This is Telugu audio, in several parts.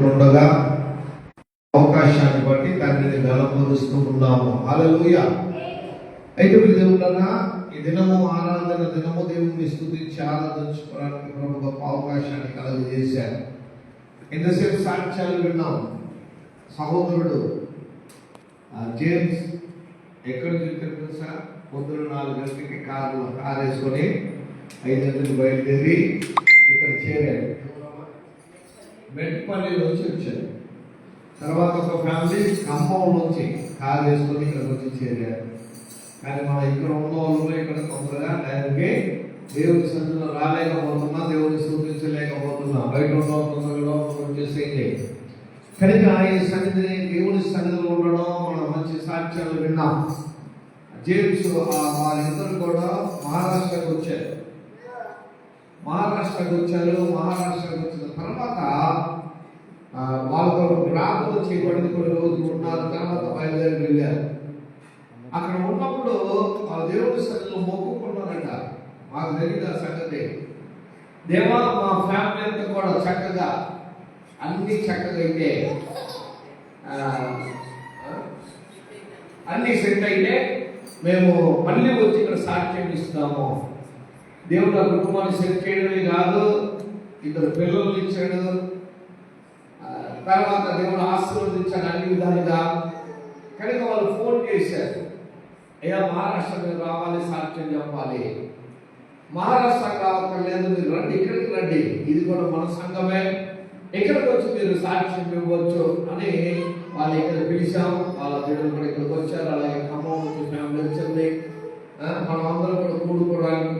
ఉండగా అవకాశాన్ని బట్టి తండ్రిని గణపరుస్తూ ఉన్నాము. హల్లెలూయా. అయితే దేవుళ్ళన్నా ఈ దినము ఆరాధన దినము దేవుని స్తుతించి ఆరాధించుకోవడానికి ప్రభు గొప్ప అవకాశాన్ని కలుగజేశారు. ఎంతసేపు సాక్ష్యాలు విన్నాం. సహోదరుడు జేమ్స్ ఎక్కడికి వెళ్తారు తెలుసా? పొద్దున 4 గంటలకి కారు వేసుకొని 5 గంటలకు బయలుదేరి ఇక్కడ చేరాడు. మెట్పల్లి నుంచి వచ్చారు. తర్వాత ఒక ఫ్యామిలీ ఖమ్మం నుంచి కారు వేసుకొని ఇక్కడికి వచ్చి చేరారు. కానీ మనం ఇక్కడ ఉన్న వాళ్ళు ఇక్కడ తొందరగా డైరెక్ట్గా దేవుని సన్నిధిలో రాలేకపోతున్నా, దేవుని స్థుతించలేకపోతున్నా. బయట ఉన్న తొందరగా వచ్చేసేయండి. కనుక ఈ సన్నిధిని దేవుని సన్నిధిలో ఉండడం మనం మంచి సాక్ష్యాలు విన్నాం. జేమ్స్ వారిద్దరు కూడా మహారాష్ట్రకు వచ్చారు. మహారాష్ట్రకు వచ్చిన తర్వాత వాళ్ళతో ప్రార్థన చేయబడింది. కొన్ని రోజులు ఉన్నారు. తర్వాత బయలుదేరి వెళ్ళారు. అక్కడ ఉన్నప్పుడు ఆ దేవుడి సన్నిధిలో మొక్కుకున్నారంట. మాకు తెలియదు ఆ సంగతి. దేవా, మా ఫ్యామిలీ అంతా కూడా చక్కగా అన్ని చక్కగా అయితే అన్ని సెట్ అయితే మేము మళ్ళీ వచ్చి ఇక్కడ సాక్ష్యం ఇస్తాము. దేవుడు ఆ కుటుంబాన్ని సెట్ చేయడమే కాదు, 2 పిల్లలు ఇచ్చాడు. తర్వాత దేవుడు ఆశీర్వదించాడు అన్ని విధాలుగా. కనుక వాళ్ళు ఫోన్ చేశారు, అయ్యా మహారాష్ట్ర మీరు రావాలి, సాక్ష్యం చెప్పాలి. మహారాష్ట్రకు రావట్లేదు, మీరు రండి, ఇక్కడికి రండి, ఇది కూడా మన సంఘమే, ఇక్కడికి వచ్చి మీరు సాక్ష్యం ఇవ్వచ్చు అని వాళ్ళు ఇక్కడ పిలిచాం. వాళ్ళ దేవుడు కూడా ఇక్కడికి వచ్చారు. అలాగే ఖమ్మం నుంచి ఫ్యామిలీ వచ్చింది. మనం అందరం కూడా కూడుకోవడానికి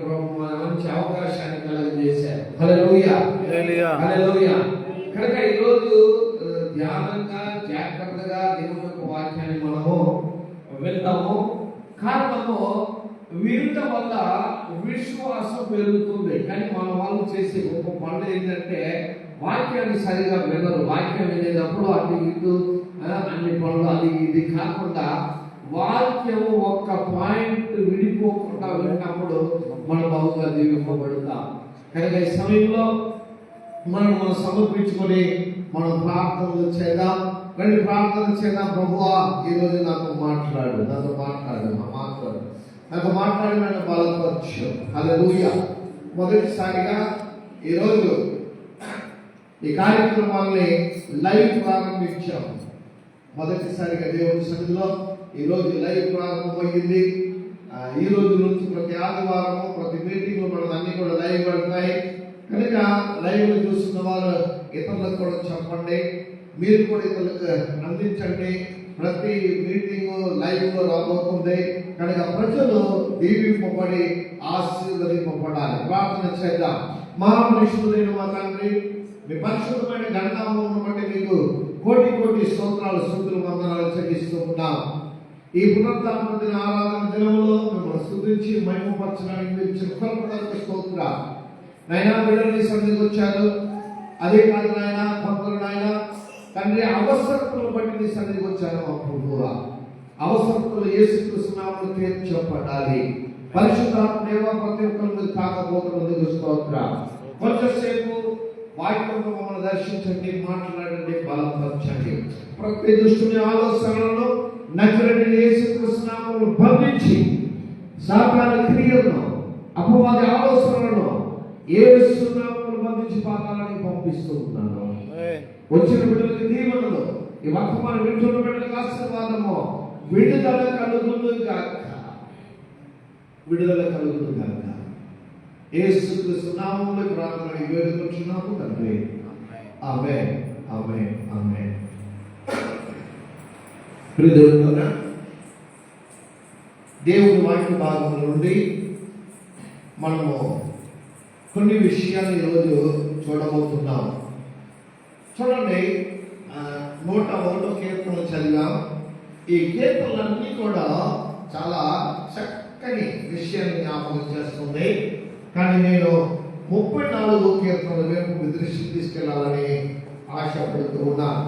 మంచి అవకాశాన్ని కలుగజేశారు. హల్లెలూయా, హల్లెలూయా. కనుక ఈరోజు ధ్యానంగా జాగ్రత్తగా దేవుని యొక్క వాక్యాన్ని మనము వెళ్తాము. కారణము వినటం వల్ల విశ్వాసం పెరుగుతుంది. కానీ మన వాళ్ళు చేసే గొప్ప పనులు ఏంటంటే వాక్యాన్ని సరిగా వినరు. వాక్యం వినేటప్పుడు అటు ఇటు అన్ని పనులు అది ఇది కాకుండా వాక్యం ఒక్క పాయింట్ విడిపోకుండా విన్నప్పుడు మనం బాగుగా దీవింపబడతాం. కనుక ఈ సమయంలో మనం సమర్పించుకొని మనం ప్రార్థనలు చేద్దాం. రండి ప్రార్థన చేద్దాం. ప్రభువా, ఈరోజు నాతో మాట్లాడు, నాకు మాట్లాడి నన్ను బలపరచు. హల్లెలూయా. మొదటిసారిగా ఈరోజు ఈ కార్యక్రమాన్ని లైవ్ ప్రారంభించాం. మొదటిసారిగా దేవుని సన్నిధిలో ఈరోజు లైవ్ ప్రారంభమైంది. ఈ రోజు నుంచి ప్రతి ఆదివారము ప్రతి మీటింగ్ మనకు అన్ని కూడా లైవ్ పడతాయి. కనుక లైవ్ చూస్తున్న వారు ఇతరులకు కూడా చెప్పండి, మీరు కూడా ఇతరులకు అందించండి. ప్రతి మీటింగ్ లైవ్ లో రాబోతుంది. కనుక ప్రజలు దీవింపబడి ఆశీర్వదింపబడాలి. ప్రార్థన చేద్దాం. మహామనుషులైన మా తండ్రి, మీ పరిశుద్ధమైన గణనామమును బట్టి మీకు కోటి కోటి స్తోత్రాలు, స్తుతులు, వందనాలు చెల్లిస్తూ ఉన్నాం. ఈ పునరుత్థాన దిన ఆరాధన దినములో మిమ్మల్ని స్తుతించి మహిమపరచడానికి మీరు ఇచ్చిన కృపకు స్తోత్రాలు. నైనా బిడ్డలు సన్నిధికి వచ్చారు. అదే కాదు నాయన, భక్తులు నాయన తండ్రి అవసరతలు బట్టి నీ సన్నిధికి వచ్చారు. మా ప్రభువా, అవసరతలు యేసుక్రీస్తు నామములో తీర్చబడాలి. పరిశుద్ధాత్మ దేవ ప్రతి ఒక్కరి మీద తాకబోతున్నందుకు స్తోత్రాలు. కొంచెంసేపు వాక్యంతో మమ్మల్ని దర్శించండి, మాట్లాడండి, బలపరచండి. ప్రతి దుష్టుని ఆలోచనలను నజరేయుడైన యేసుక్రీస్తు నామములో బంధించి సాతాను క్రియలను అపవాది ఆలోచనలను యేసు నామములో బంధించి పాతాళానికి పంపిస్తూ ఉన్నాను. వచ్చిన బిడ్డలకి దీవెనలు, ఈ వర్తమానం వింటున్న బిడ్డలకు ఆశీర్వాదము, విడుదల కలుగును గాక, విడుదల కలుగును గాక. యేసుక్రీస్తు నామములో ప్రార్థన వేడుకొంచున్నాము తండ్రి. ఆమేన్, ఆమేన్, ఆమేన్. ప్రియదేవులారా, దేవుని వాక్య భాగం నుండి మనము కొన్ని విషయాలు ఈరోజు చూడబోతున్నాం. చూడండి, 101వ కీర్తన చదివాం. ఈ కీర్తనలన్నీ కూడా చాలా చక్కని విషయాన్ని జ్ఞాపకం చేస్తుంది. కానీ నేను 34వ కీర్తన వైపు మీ దృష్టి తీసుకెళ్లాలని ఆశపడుతూ ఉన్నాను.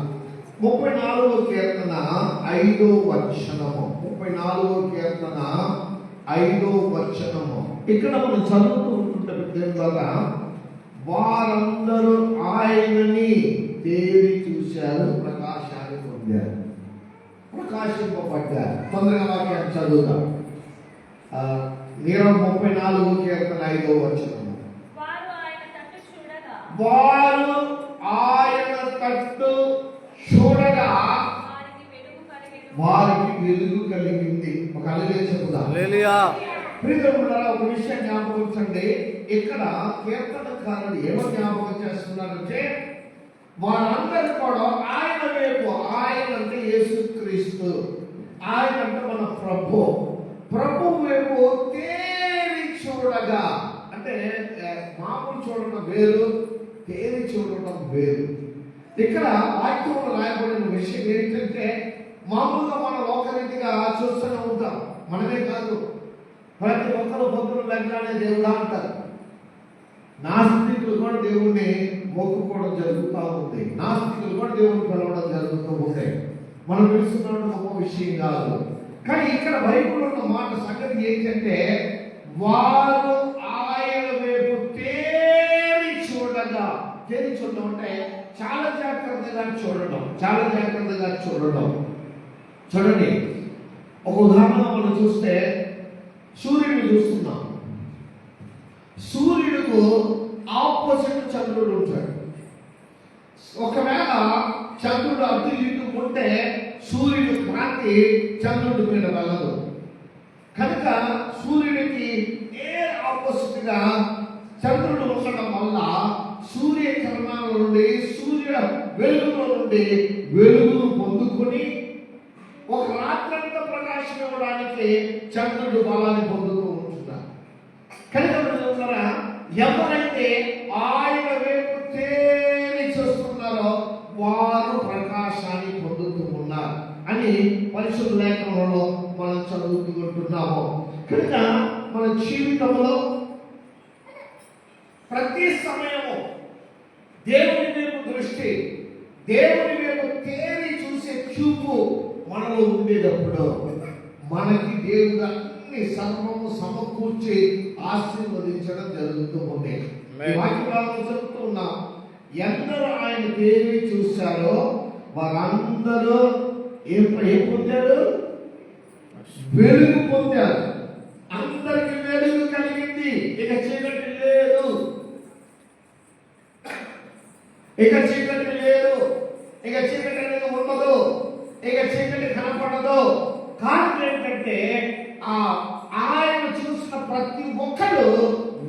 34వ కీర్తన 5వ వచనము. 34వ కీర్తన 5వ వచనము. ఇక్కడ మనం చదువుతూ ఉంటుంటే వారందరూ ఆయనని తేరి చూసి చూశారు, ప్రకాశాన్ని పొందారు, ప్రకాశింపబడ్డారు. తొందరగా వాక్యాన్ని చదువుతాం. 34 కీర్తన 5వ వచనం. వారు ఆయన తట్టు చూడగా వారికి వెలుగు కలిగింది. ఒక హల్లెలూయా చెప్పుదాం. హల్లెలూయా. ప్రియమైన ఒక విషయం జ్ఞాపకించండి. ఇక్కడ కీర్తనకారుడు ఏమో జ్ఞాపకం చేస్తున్నారంటే వారందరూ కూడా ఆయన వైపు, ఆయన అంటే యేసుక్రీస్తు, ఆయన అంటే మన ప్రభు వైపు తేరి చూడగా, అంటే మామూలు చూడటం వేరు, తేరి చూడటం వేరు. ఇక్కడ వాక్యంలో రాయబడిన విషయం ఏంటంటే మామూలుగా మన లోకరీతిగా చూస్తూనే ఉంటాం. మనమే కాదు, ప్రతి ఒక్కరు భక్తులు వెంటనే దేవుడా అంటారు. నాస్తికులు కూడా దేవుణ్ణి మొక్కుకోవడం జరుగుతూ ఉంది. నాస్తికులు కూడా దేవుణ్ణి పిలవడం జరుగుతూ ఉంది. మనం తెలుసుకున్న గొప్ప విషయం కాదు. కానీ ఇక్కడ బైబిల్లో ఉన్న మాట సంగతి ఏంటంటే వారు ఆయన వైపు తేరి చూడగా, తేరి చూడడం అంటే చాలా జాగ్రత్తగా చూడడం, చాలా జాగ్రత్తగా చూడడం. చూడండి, ఒక ఉదాహరణ మనం చూస్తే సూర్యుడిని చూస్తున్నాం. సూర్యుడికు ఆపోజిట్ చంద్రుడు ఉంటాడు. ఒకవేళ చంద్రుడు అటు ఇటు ఉంటే సూర్యుడు కాంతి చంద్రుడి మీద వెళ్ళదు. కనుక సూర్యుడికి ఆపోజిట్ గా చంద్రుడు ఉండడం వల్ల సూర్యకిరణాల నుండి, సూర్యుడ వెలుగులో నుండి వెలుగును పొందుకొని ఒక రాత్రంతా ప్రకాశం ఇవ్వడానికి చంద్రుడు బలాన్ని పొందుతూ ఉంటున్నారు. కనుక ఎవరైతే ఆయన వైపు తేరి చూస్తున్నారో వారు ప్రకాశాన్ని పొందుతూ ఉన్నారు అని పరిశుద్ధ లేఖనంలో మనం చదువుకుంటున్నాము. కనుక మన జీవితంలో ప్రతి సమయము దేవుని వైపు దృష్టి, దేవుని వైపు తేరి చూసే చూపు మనలో ఉండేటప్పుడు మనకి దేవుడు అన్ని సర్వము సమకూర్చి ఆశీర్వదించడం జరుగుతూ ఉంది. ఈ వాక్యాలను చెప్తూ ఉన్నాం. ఎందరూ ఆయన తేరి చూశారో వారందరూ ఏం పొందారు? వెలుగు పొందారు. అందరికి వెలుగు కలిగింది. ఇక చీకటి లేదు, ఇక చీకటి లేదు, ఇక చీకటి అనేది ఉండదు, ఇక చీకటి కనపడదు. కారణం ఏంటంటే ఆయన చూసిన ప్రతి ఒక్కరు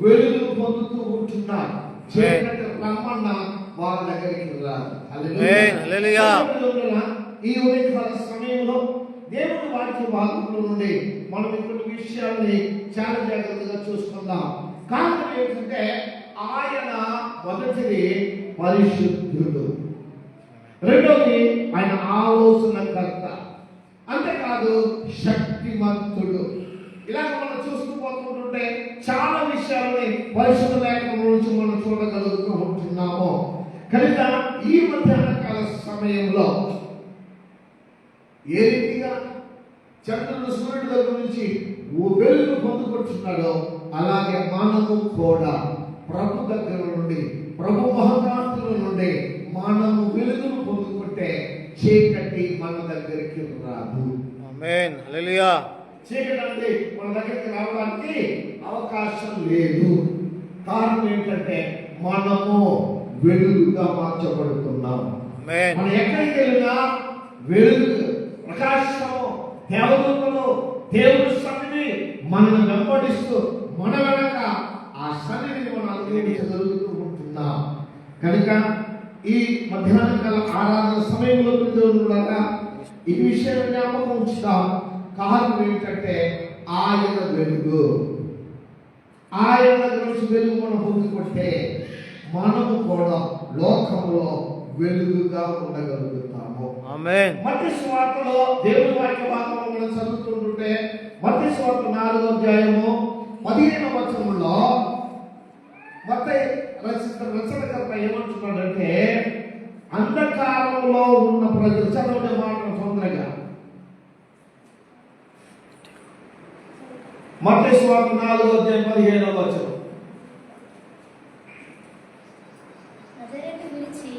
వెలుగు పొందుతూ ఉంటున్నారు. చీకటి రమ్మన్న వాళ్ళ దగ్గరికి రాదు. హల్లెలూయా. ఈ ఉదయకాల సమయంలో దేవుని వాక్య భాగంలో నుండి మనం ఇక్కడ విషయాల్ని చాలా జాగ్రత్తగా చూసుకుందాం. కారణం ఏంటంటే ఆయన మొదటిది పరిశుద్ధుడు, రెండోది ఆయన ఆలోచనకర్త, అంతేకాదు శక్తిమంతుడు. ఇలాగ మనం చూస్తూ పోతుంటే చాలా విషయాలని పరిశుద్ధ లేఖనం నుంచి మనం చూడగలుగుతూ ఉంటున్నాము. కనుక ఈ మధ్యాహ్న కాల సమయంలో ఏ రీతిగా చంద్రుడు సూర్యుడి దగ్గర నుంచి వెలుగు పొందుకుంటున్నాడో అలాగే మనము కూడా ప్రభు దగ్గర నుండి, ప్రభు మహకాంతుల నుండి మనము వెలుగును పొందుకుంటే చీకటి మన దగ్గరికి రాదు. ఆమేన్. హల్లెలూయా. చీకటి అంటే మన దగ్గరికి రావడానికి అవకాశం లేదు. కారణం ఏంటంటే మనము వెలుగుగా మార్చబడుతున్నాం. ఆమేన్. మనం ఎక్కడికి వెళ్ళినా వెలుగు, ప్రకాశము, దేవదూతలు, దేవుడి సన్నిధి మనల్ని వెంబడిస్తూ మన వెనక ఆ సన్నిధిని మనం అనుభవించగలుగుతూ ఉంటున్నాం. కనుక ఈ మధ్యాహ్న కాల ఆరాధన సమయంలో కూడా ఈ విషయం జ్ఞాపకం ఉంచుతాం. కారణం ఏంటంటే ఆయన వెలుగు, ఆయన నుంచి వెలుగు మనం పొందుకుంటే మనము కూడా లోకంలో వెలుగుగా ఉండగలుగుతాము. ఆమేన్. మత్తయి సువార్తలో దేవుని వాక్య భాగంలో మనం చదువుతుంటే మత్తయి సువార్త 4వ అధ్యాయము 15వ వచనంలో మత్తయి రచనకర్త ఏమంటున్నాడంటే అంధకారంలో ఉన్న ప్రజలు, చదవడే మాటలు తొందరగా, మత్తయి సువార్త 4వ అధ్యాయం 15వ వచనం. నజరేతు విడిచి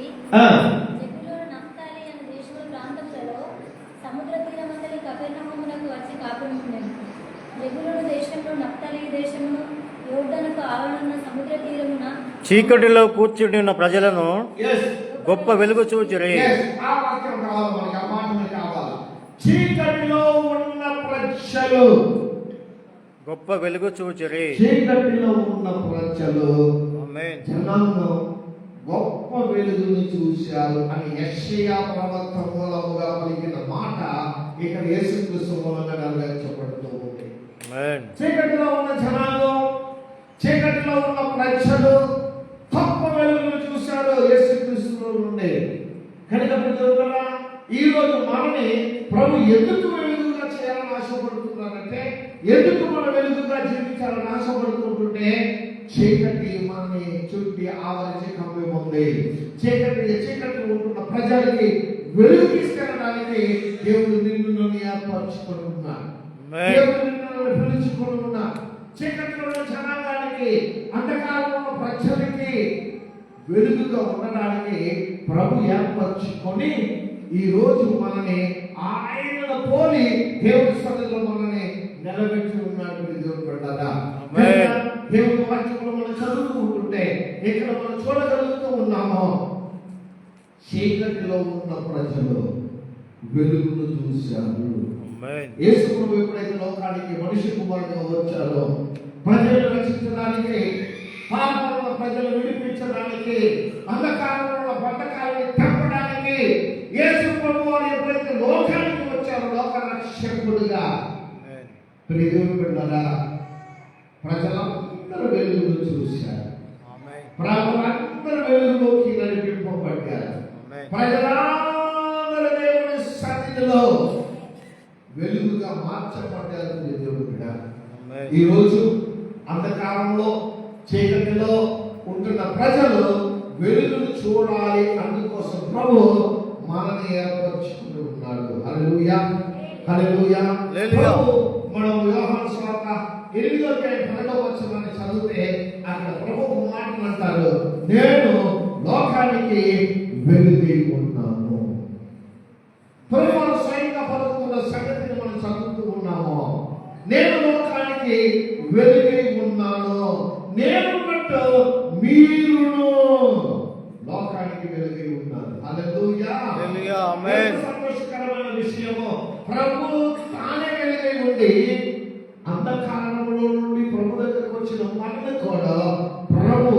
చీకటిలో కూర్చుని ఉన్న ప్రజలను ఎస్ గొప్ప వెలుగు చూచిరి. ఆ వాక్యం కావాలి మనకి, ఆ మాటలు కావాలి. చీకటిలో ఉన్న ప్రజలు, గొప్ప వెలుగు చూచిరి. చీకటిలో ఉన్న ప్రజలు ఆమేన్. జనాలను గొప్ప వెలుగును చూశారు అని యెషయా ప్రవక్త మూలముగా పలికిన మాట ఇక్కడ యేసుక్రీస్తు మూలంగా నెరవేర్చబడుతూ ఉంది. ఆమేన్. చీకటిలో ఉన్న జనాలు, చీకటిలో ఉన్న ప్రజలు గొప్ప వెలుగును చూశారు యేసుక్రీస్తులో నుండి. కనుక ప్రియమైన ఈ రోజు మనని ప్రభు ఎందుకు వెలుగుగా చేయాలని ఆశపడుతున్నారంటే, ఎందుకు మన వెలుగుగా జీవించాలని ఆశపడుతుంటుంటే, చీకటి మనని చుట్టి ఆవరించి కమ్మి ఉంది. చీకటి ఉంటున్న ప్రజలకి వెలుగు తీసుకెళ్ళడానికి దేవుడు నిన్ను ఏర్పరచుకొని ఉన్నాడు. దేవుడు నిన్ను పిలుచుకొని ఉన్నాడు. చీకటిలో ఉన్న జనాంగానికి, అంధకారంలో ఉన్న ప్రజలకి వెలుగుగా ఉండడానికి ప్రభు ఏర్పరచుకొని ఈ రోజు మనని ఆయన పోలి దేవుడి సన్నిధిలో మనని నిలబెట్టి ఉన్నాడు. దేవుడు పెట్టారా? దేవుడి వాక్యంలో మనం చదువుతూ ఉంటుంటే ఇక్కడ మనం చూడగలుగుతూ ఉన్నాము, చీకటిలో ఉన్న ప్రజలు వెలుగును చూశారు. యేసు ప్రభు ఎప్పుడైతే లోకానికి మనిషి కుమారుడుగా వచ్చారో, ప్రజలను రక్షించడానికి, పాపముల ప్రజలు విడిపించడానికి, అంధకారంలో బంధకాలను తప్పడానికి యేసు ప్రభు వారు ఎప్పుడైతే లోకానికి వచ్చారో, లోక రక్షకుడుగా ప్రియమైన బిడ్డలారా, ప్రజలందరూ వెలుగును చూశారు. ప్రజలందరూ వెలుగులోకి నడిపింపబడ్డారు. ప్రజలందరూ దేవుని సన్నిధిలో వెలుగుగా మార్చబడ్డారు. దేవుడు బిడ్డ, ఈరోజు అంధకారంలో చీకటిలో ఉంటున్న ప్రజలు వెలుగును చూడాలి. అందుకోసం ప్రభు మనని ఏర్పరచుకుని ఉన్నాడు. హల్లెలూయా, హల్లెలూయా. ప్రభు మనం యోహాను సువార్త 8వ అధ్యాయం 12వ వచనాన్ని చదివితే అక్కడ ప్రభు మాట్లాడతారు, నేను లోకానికి వెలుగై ఉన్నాను. ప్రభు స్వయంగా పలుకుతున్న సంగతిని మనం చదువుతూ ఉన్నాము. నేను లోకానికి వెలుగై ఉన్నాను, నేనున్నట్టు మీరును లోకానికి వెలుగై ఉన్నారు. హల్లెలూయా, హల్లెలూయా, ఆమేన్. సంతోషకరమైన విషయము, ప్రభు తానే వెలుగై ఉండి అంధకారంలో నుండి ప్రభు దగ్గరకు వచ్చిన మనల్ని కూడా ప్రభు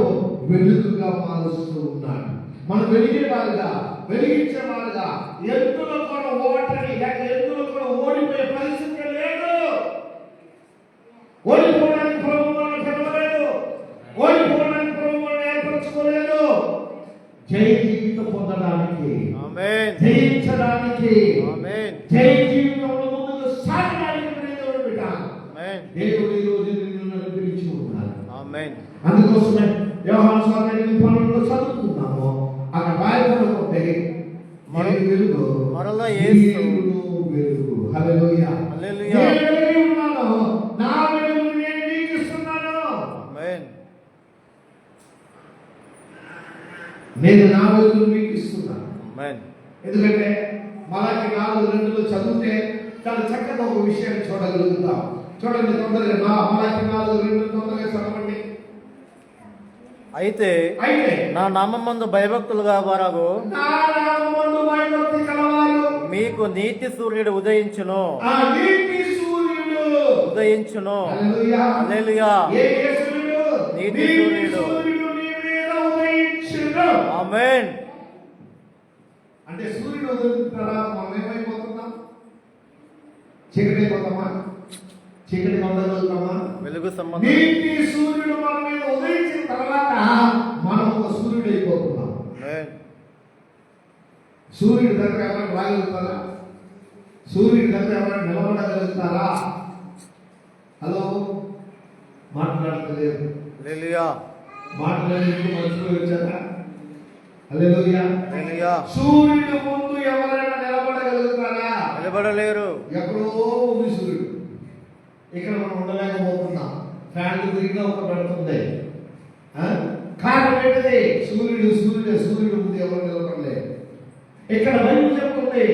వెలుగుగా మారుస్తూ ఉన్నాడు. మనం వెలిగేవారుగా, వెలిగించేవారుగా, ఎందులో కూడా ఓటమి లేక ఎందులో కూడా ఓడిపోయే పరిస్థితి లేదు. ఓడిపోవడానికి ప్రభు మనల్ని పిలవలేదు, ఓడిపోవడానికి ప్రభు మనల్ని ఏర్పరచుకోలేదు. జయ జీవితం పొందడానికి, ఆమేన్, జయించడానికి, ఆమేన్, జయ జీవితంలో ముందుకు సాగడానికి దేవుడు బిడ్డ, ఆమేన్. దేవుడు ఈ రోజు నిన్ను పిలిచి ఉన్నాడు. ఆమేన్. అందుకోసమే యోహాను సువార్త 8:12 చదువుతున్నాము. అక్కడ రాయబడి వెలుగు, మరలా యేసు వెలుగు. హల్లెలూయా, హల్లెలూయా. నేను వెలుగై ఉన్నాను, నా వెలుగు నేను మీకు ఇస్తున్నాను. ఆమేన్. నేను నా వెలుగును మీకు ఇస్తున్నాను. ఆమేన్. ఎందుకంటే మలాకి 4:2 చదివితే చాలా చక్కగా ఒక విషయాన్ని చూడగలుగుతాం. చూడండి తొందరగా, మలాకి 4:2 తొందరగా చదవండి. అయితే నా నామమందు భయభక్తులుగా వారు నా నామమందు భయభక్తి కలవారు మీకు నీతి సూర్యుడు ఉదయించును, ఆ నీతి సూర్యుడు ఉదయించును. హల్లెలూయా, హల్లెలూయా. ఏ సూర్యుడు? నీతి సూర్యుడు నీ మీద ఉదయించును. ఆమేన్. అంటే సూర్యుడు ఉదయించిన తర్వాత మనం ఏమైపోతున్నాం? చీకటి అయిపోతామా? చీకటి పొందగలుగుతామా? వెలుగు సంబంధం. నీతి సూర్యుడు మన మీద ఉదయించిన తర్వాత మనం ఒక సూర్యుడు అయిపోతున్నాం. ఆమేన్. సూర్యుడి దగ్గర ఎవరైనా రాగలుగుతారా? సూర్యుడి దగ్గర ఎవరైనా నిలబడగలుగుతారా? హలో, మాట్లాడతలేదు. హల్లెలూయా, మాట్లాడేందుకు మనుషులు వచ్చారా? హల్లెలూయా, హల్లెలూయా. సూర్యుడు ముందు ఎవరైనా నిలబడగలుగుతారా? నిలబడలేరు. ఎక్కడో ఉంది సూర్యుడు, ఇక్కడ మనం ఉండలేకపోతున్నాం. ఫ్యాన్లు తిరిగినా ఒక పెడుతుంది. కారణం ఏంటిది? సూర్యుడు ముందు ఎవరు నిలబడలేదు. ఇక్కడ బైబిల్ చెప్తుంది,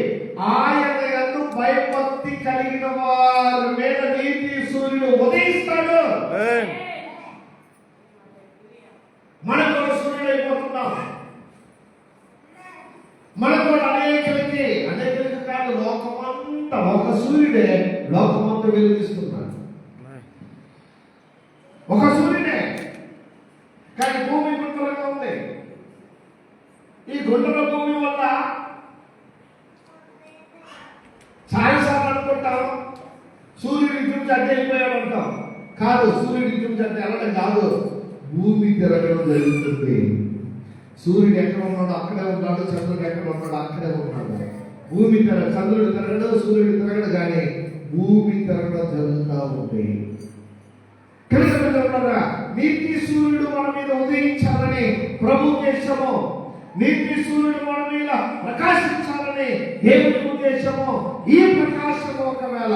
ఆయన యందు భయభక్తి కలిగిన వారి మీద నీతి సూర్యుడు ఉదయిస్తాడు. ఆమేన్. మనకు మనకు కూడా అనేకులకి కాదు, లోకమంతా ఒక సూర్యుడే లోకమంతా వెలిగిస్తున్నాడు. ఒక సూర్యుడే, కానీ భూమి గుండ్రంగా ఉంది. ఈ గుండ్రల భూమి వల్ల చాలాసార్లు అనుకుంటాం సూర్యుడికి చూసి అడ్డు వెళ్ళిపోయాడు అంటాం. కాదు, సూర్యుడికి చూసి అడ్డు వెళ్ళడం కాదు, భూమి తిరగడం జరుగుతుంది. సూర్యుడు ఎక్కడ ఉన్నాడో అక్కడే ఉన్నాడు, చంద్రుడు ఎక్కడ ఉన్నాడో అక్కడే ఉన్నాడు. భూమి చంద్రుడు తిరగడు, సూర్యుడు తిరగడు, కానీ భూమి తిరగడం జరుగుతూ ఉంది. నీతి సూర్యుడు మన మీద ఉదయించాలని ప్రభు ఉద్దేశము, నీతి సూర్యుడు మన మీద ప్రకాశించాలని దేవుని ఉద్దేశము. ఈ ప్రకాశము ఒకవేళ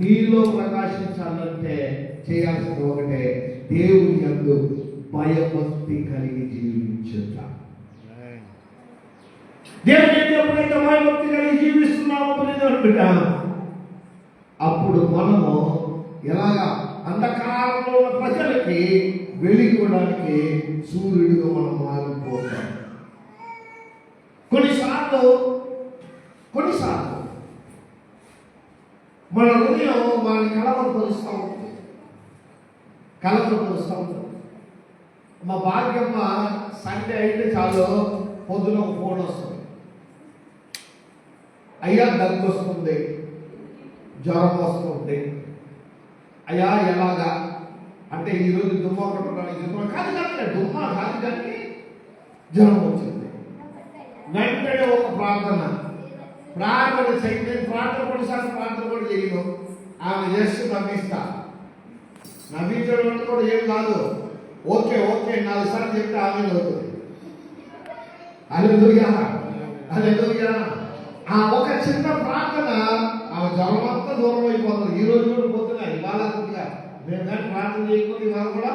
నీలో ప్రకాశించాలంటే చేయాల్సింది ఒకటే, దేవుని యందు భయభక్తి కలిగి జీవించుట. దేవుని యందు ఎప్పుడైతే భయభక్తి కలిగి జీవిస్తున్నామో అప్పుడు మనము ఎలాగా అంధకారంలో ఉన్న ప్రజలకి వెలిగడానికి సూర్యుడిగా మనం మారిపోతాం. కొన్నిసార్లు మన హృదయం మన కలవరపరుస్తూ ఉంటుంది. మా భాగ్యమ్మ సండే అయితే చాలు పొద్దున ఒక ఫోన్ వస్తుంది, అయ్యా దగ్గు వస్తుంది, జ్వరం వస్తుంది. అయ్యా ఎలాగా అంటే ఈరోజు దుమ్మ కొట్టడానికి కాదు దుమ్మ కాదు, కానీ జ్వరం వచ్చింది. వెంటనే ఒక ప్రార్థన చేయలేదు. ప్రార్థన కూడా చేయను. ఆమె చేస్తూ నవ్వించడం కూడా ఏం కాదు. ఓకే 4 సార్లు చెప్తే ఆమె అవుతుంది. హల్లెలూయా. ఆ ఒక చిన్న ప్రార్థన ఆమె జ్వరం అంతా దూరం అయిపోతుంది. ఈ రోజు కూడా పోతున్నాయి, ఇవాళ కొద్దిగా మేము కానీ ప్రార్థన చేయకపోతే ఇవాళ కూడా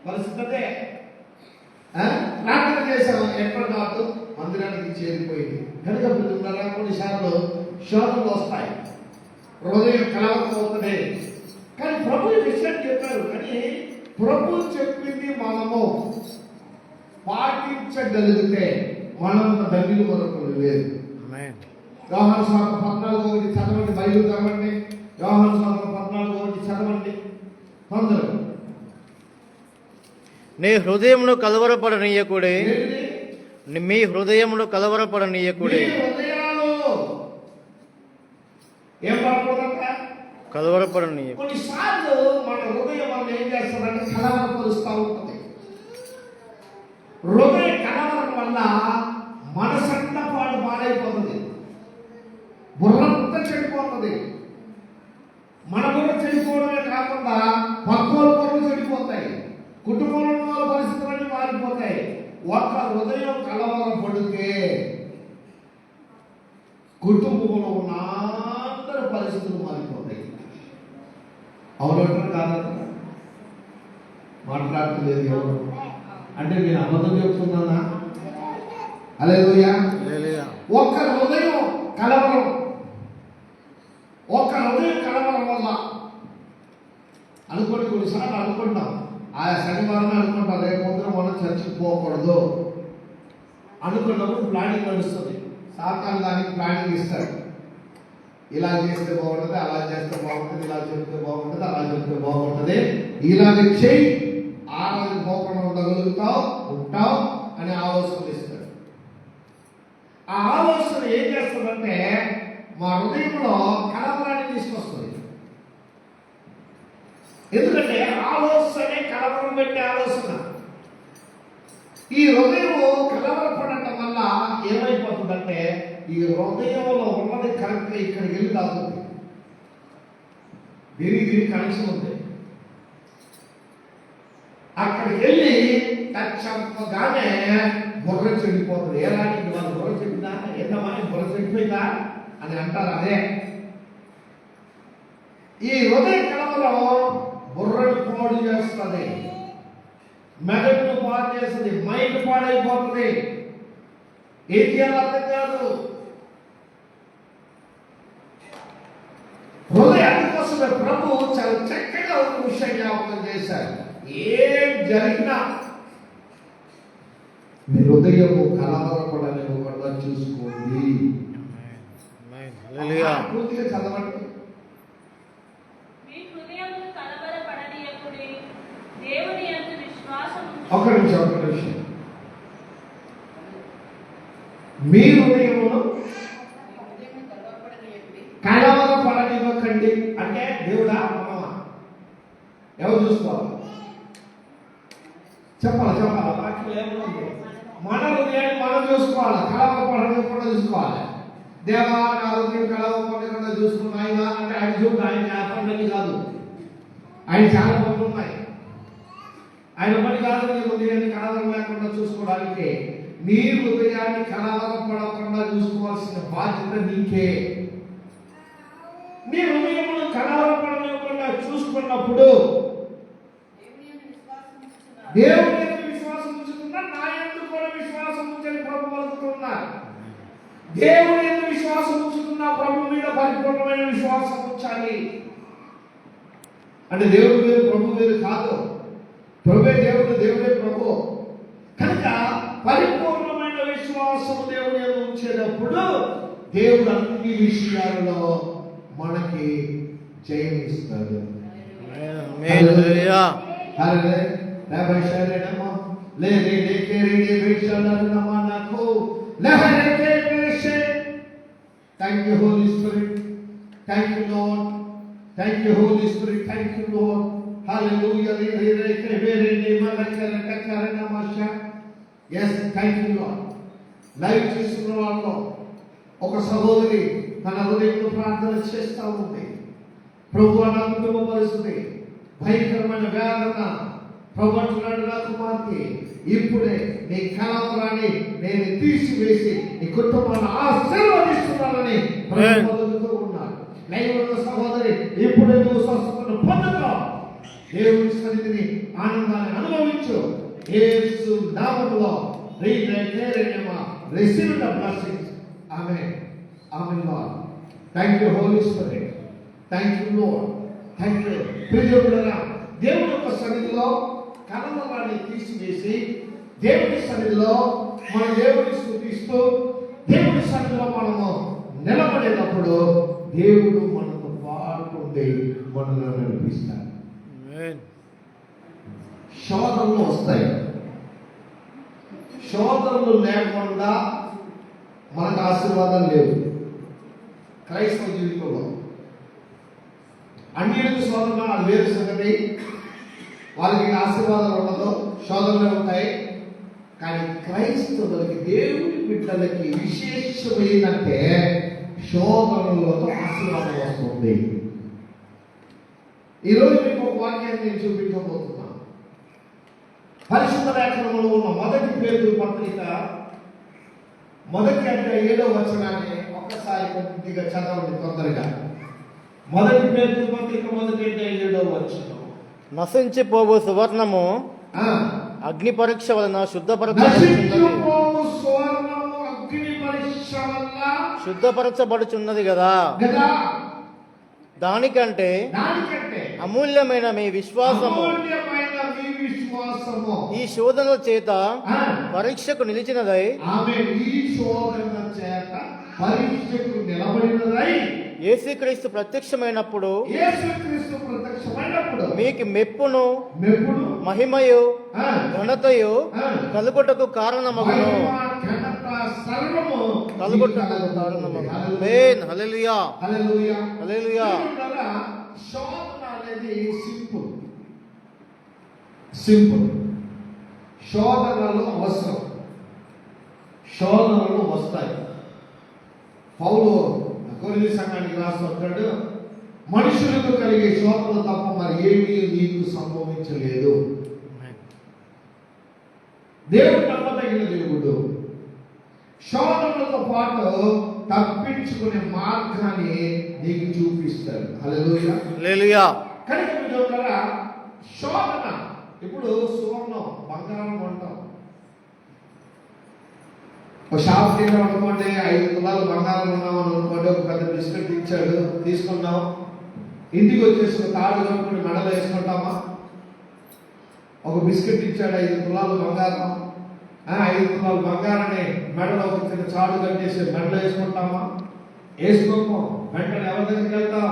పరిస్థితి ప్రార్థన చేశాము. ఎక్కడ కాదు మందిరానికి చేరిపోయింది. కనుక పిల్లలున్నారా, కొన్నిసార్లు శోధనలు వస్తాయి, హృదయం కలవకపోతుంది. కానీ ప్రభు విషయం చెప్పారు. కానీ ప్రభు చెప్పింది మనము పాటించగలిగితే మనంత ధన్యులు వరకు లేదు. యోహాను సువార్త 14:1 చదవండి, బైబిల్ చదవండి. యోహాను సువార్త 14:1 చదవండి కొందరు. నీ హృదయమును కలవరపడనీయకుడే, మీ హృదయమును కలవరపడనీయకుడే. కలవరపడనీయ. కొన్నిసార్లు మన హృదయం మనం ఏం చేస్తామంటే కలవరపరుస్తూ ఉంటుంది. హృదయ కలవరం వల్ల మనసంతా పాడైపోతుంది, బుర్రంతా చెడిపోతుంది. మన బుర్ర చెడిపోవడమే కాకుండా పక్కల బుర్రలు చెడిపోతాయి, కుటుంబంలో పరిస్థితులన్నీ మారిపోతాయి. ఒక హృదయం కలవరం పడితే కుటుంబంలో ఉన్న అందరి పరిస్థితులు మారిపోతాయి. అవునంటారు కాదంటారు? మాట్లాడుతులేదు ఎవరు అంటే నేను అబద్ధం చెప్తున్నానా? హల్లెలూయా. ఒక హృదయం కలవరం వల్ల అనుకోండి, కొన్నిసార్లు అనుకుంటాం ఆయా శనివారం అనుకుంటాం రేపు పొద్దున మనం చర్చికి పోకూడదు అనుకున్నప్పుడు ప్లానింగ్ నడుస్తుంది. సాతాను దానికి ప్లానింగ్ ఇస్తాడు. ఇలా చేస్తే బాగుంటుంది, అలా చేస్తే బాగుంటుంది, ఇలా చెప్తే బాగుంటుంది, అలా చెప్తే బాగుంటుంది, ఇలాగ చేయి, ఆ రోజు పోకుండా ఉంటావు అని ఆలోచన ఇస్తాడు. ఆ ఆలోచన ఏం చేస్తుందంటే మా హృదయంలో కలవరాన్ని తీసుకొస్తుంది. ఎందుకంటే ఆలోచనే కలవరం పెట్టే ఆలోచన. ఈ హృదయం కలవరపడటం వల్ల ఏమైపోతుందంటే ఈ హృదయంలో ఉన్నది కరెక్ట్గా ఇక్కడికి వెళ్ళి తాగుతుంది. దీనికి కనెక్షన్ ఉంది. అక్కడికి వెళ్ళి టచ్ అవ్వగానే బుర్ర చెడిపోతుంది. ఎలాంటి వాళ్ళు బుర్ర చెడిపోయిందా, ఏంటమ్మా బుర్ర చెడిపోయిందా అని అంటారు. అదే ఈ హృదయ కలవరం బుర్రను పాడు చేస్తుంది, మెదడును పాడు చేస్తుంది, మైండ్ పాడైపోతుంది. ఏం చేయాలో అర్థం కాదు. హృదయాన్ని కోసమే ప్రభు చాలా చక్కగా ఒక విషయం జ్ఞాపకం చేశారు. ఏం జరిగినా మీ హృదయము కలవరపడనివ్వకుండా చూసుకోండి. హల్లెలూయా. పూర్తిగా చదవండి. మీ హృదయమును కలవరపడనీయకుడి, దేవుని యందు విశ్వాసము ఒక నిమిషం. మీ హృదయమును కలవరపడనివ్వకండి అంటే దేవుడా మనమా? ఎవరు చూసుకోవాలి? చెప్పాలి. వాక్యం ఏముంది? మన హృదయాన్ని మనం చూసుకోవాలి. కలవరపడనివ్వకుండా చూసుకోవాలి. దేవా నా హృదయం కలవరపడకుండా చూసుకున్న ఆయన అంటే ఆయన చూడు, ఆయన పనులన్నీ కాదు, ఆయన చాలా పనులు ఉన్నాయి. ఆయన పని కాదు నీ హృదయాన్ని కలవరం లేకుండా చూసుకోవడానికి. నీ హృదయాన్ని కలవరపడకుండా చూసుకోవాల్సిన బాధ్యత నీకే. నీ హృదయమును కలవరపడకుండా చూసుకున్నప్పుడు దేవుని యందు విశ్వాసం ఉంచుతున్నా, నా యందు కూడా విశ్వాసం ఉంచని ప్రభు పలుకుతున్నారు. దేవుని యందు విశ్వాసం ఉంచుతున్నా, ప్రభు మీద పరిపూర్ణమైన విశ్వాసం ఉంచాలి. అంటే దేవుడి మీద ప్రభు మీద కాదు, ప్రభువే దేవుడు, దేవుడే ప్రభు. కనుక పరిపూర్ణమైన విశ్వాసం దేవుని యందు ఉంచేటప్పుడు దేవుడు అన్ని విషయాల్లో మనకి జయం ఇస్తాడు. హల్లెలూయా. Thank you, Holy Spirit. Thank you, Lord. Thank you, Holy Spirit. Thank you, Lord. Hallelujah. Yes, thank you, Lord. Live చేస్తున్న వాళ్ళు ఒక సహోదరి తన హృదయంలో ప్రార్థన చేస్తూ ఉంది. ప్రభువా నా కుటుంబ పరిస్థితి భయంకరమైన వేదన, ప్రభు అంటున్నాడు నా కుమార్తె ఇప్పుడే నీ కలవరాన్ని నేను తీసివేసి నీ కుటుంబాన్ని ఆశీర్వదిస్తున్నానని ప్రభుత్వంతో ఉన్నాడు. లైవ్ సహోదరి ఇప్పుడే నువ్వు స్వస్థతను పొందుకో, దేవుని సన్నిధిని ఆనందాన్ని అనుభవించు. యేసు నామములో receive the blessings. Amen. Amen, Lord. Thank you, Holy Spirit. Thank you, Lord. Thank you. ప్రియమైన దేవుని యొక్క సన్నిధిలో కలవరాన్ని తీసివేసి దేవుని సన్నిధిలో మన దేవుని స్తుతిస్తూ దేవుని సన్నిధిలో మనము నిలబడేటప్పుడు దేవుడు మనతో పాడుతుండే మనల్ని నడిపిస్తాడు. శోధనలు వస్తాయి. శోధనలు లేకుండా మనకు ఆశీర్వాదం లేవు. క్రైస్తవ జీవితంలో అన్యులకు శోధన అది వేరు సంగతి. వాళ్ళకి ఆశీర్వాదాలు ఉండదు, శోధనలు ఉంటాయి. కానీ క్రైస్తవులకి, దేవుని బిడ్డలకి విశేషమైందంటే శోధనలతో ఆశీర్వాదం వస్తుంది. ఈరోజు మీకు ఒక వాక్యాన్ని నేను చూపించబోతున్నాను. పరిశుద్ధ లేఖనంలో ఉన్న మొదటి పేతురు పత్రిక 1వ అధ్యాయం 7వ వచనాన్ని ఒక్కసారి కొద్దిగా చదవండి తొందరగా. 1 పేతురు పత్రిక 1వ అధ్యాయం 7వ వచనం. నశించిపోవు సువర్ణము అగ్ని పరీక్ష వలన శుద్ధపరచబడుచున్నది కదా. దానికంటే అమూల్యమైన మీ విశ్వాసము ఈ శోధనల చేత పరీక్షకు నిలిచినదై యేసుక్రీస్తు ప్రత్యక్షమైనప్పుడు మీకు మెప్పును మహిమయు ఘనతయు కలుగుటకు కారణమగును. హల్లెలూయా. హల్లెలూయా. శోధన అనేది సింపుల్. శోధనలు అవసరం, శోధనలు వస్తాయి. పౌలు కొరింథీ సంఘానికి రాస్తున్నాడు, మనుషులకు కలిగే శోధనలు తప్ప మరి ఏమీ నీకు సంభవించలేదు. దేవుడు నమ్మదగిన దేవుడు. శోధనలతో పాటు తప్పించుకునే మార్గాన్ని నీకు చూపిస్తాడు. హల్లెలూయా. హల్లెలూయా. కనుక మీరు శోధన ఇప్పుడు సువర్ణం, బంగారం కొంటాం. ఒక షాప్కి వెళ్ళాం అనుకోండి, 5 తులాలు బంగారం ఉన్నామని అనుకోండి, ఒక పెద్ద బిస్కెట్ ఇచ్చాడు, తీసుకున్నాం. ఇంటికి వచ్చేసి ఒక తాడు కట్టుకుని మెడలో వేసుకుంటామా? ఒక బిస్కెట్ ఇచ్చాడు, 5 తులాలు బంగారం, 5 తులాల బంగారాన్ని మెడలో ఒక చిన్న చాడు కట్టేసి మెడలో వేసుకుంటామా? వేసుకోము. వెంటనే ఎవరి దగ్గరికి వెళ్తాం?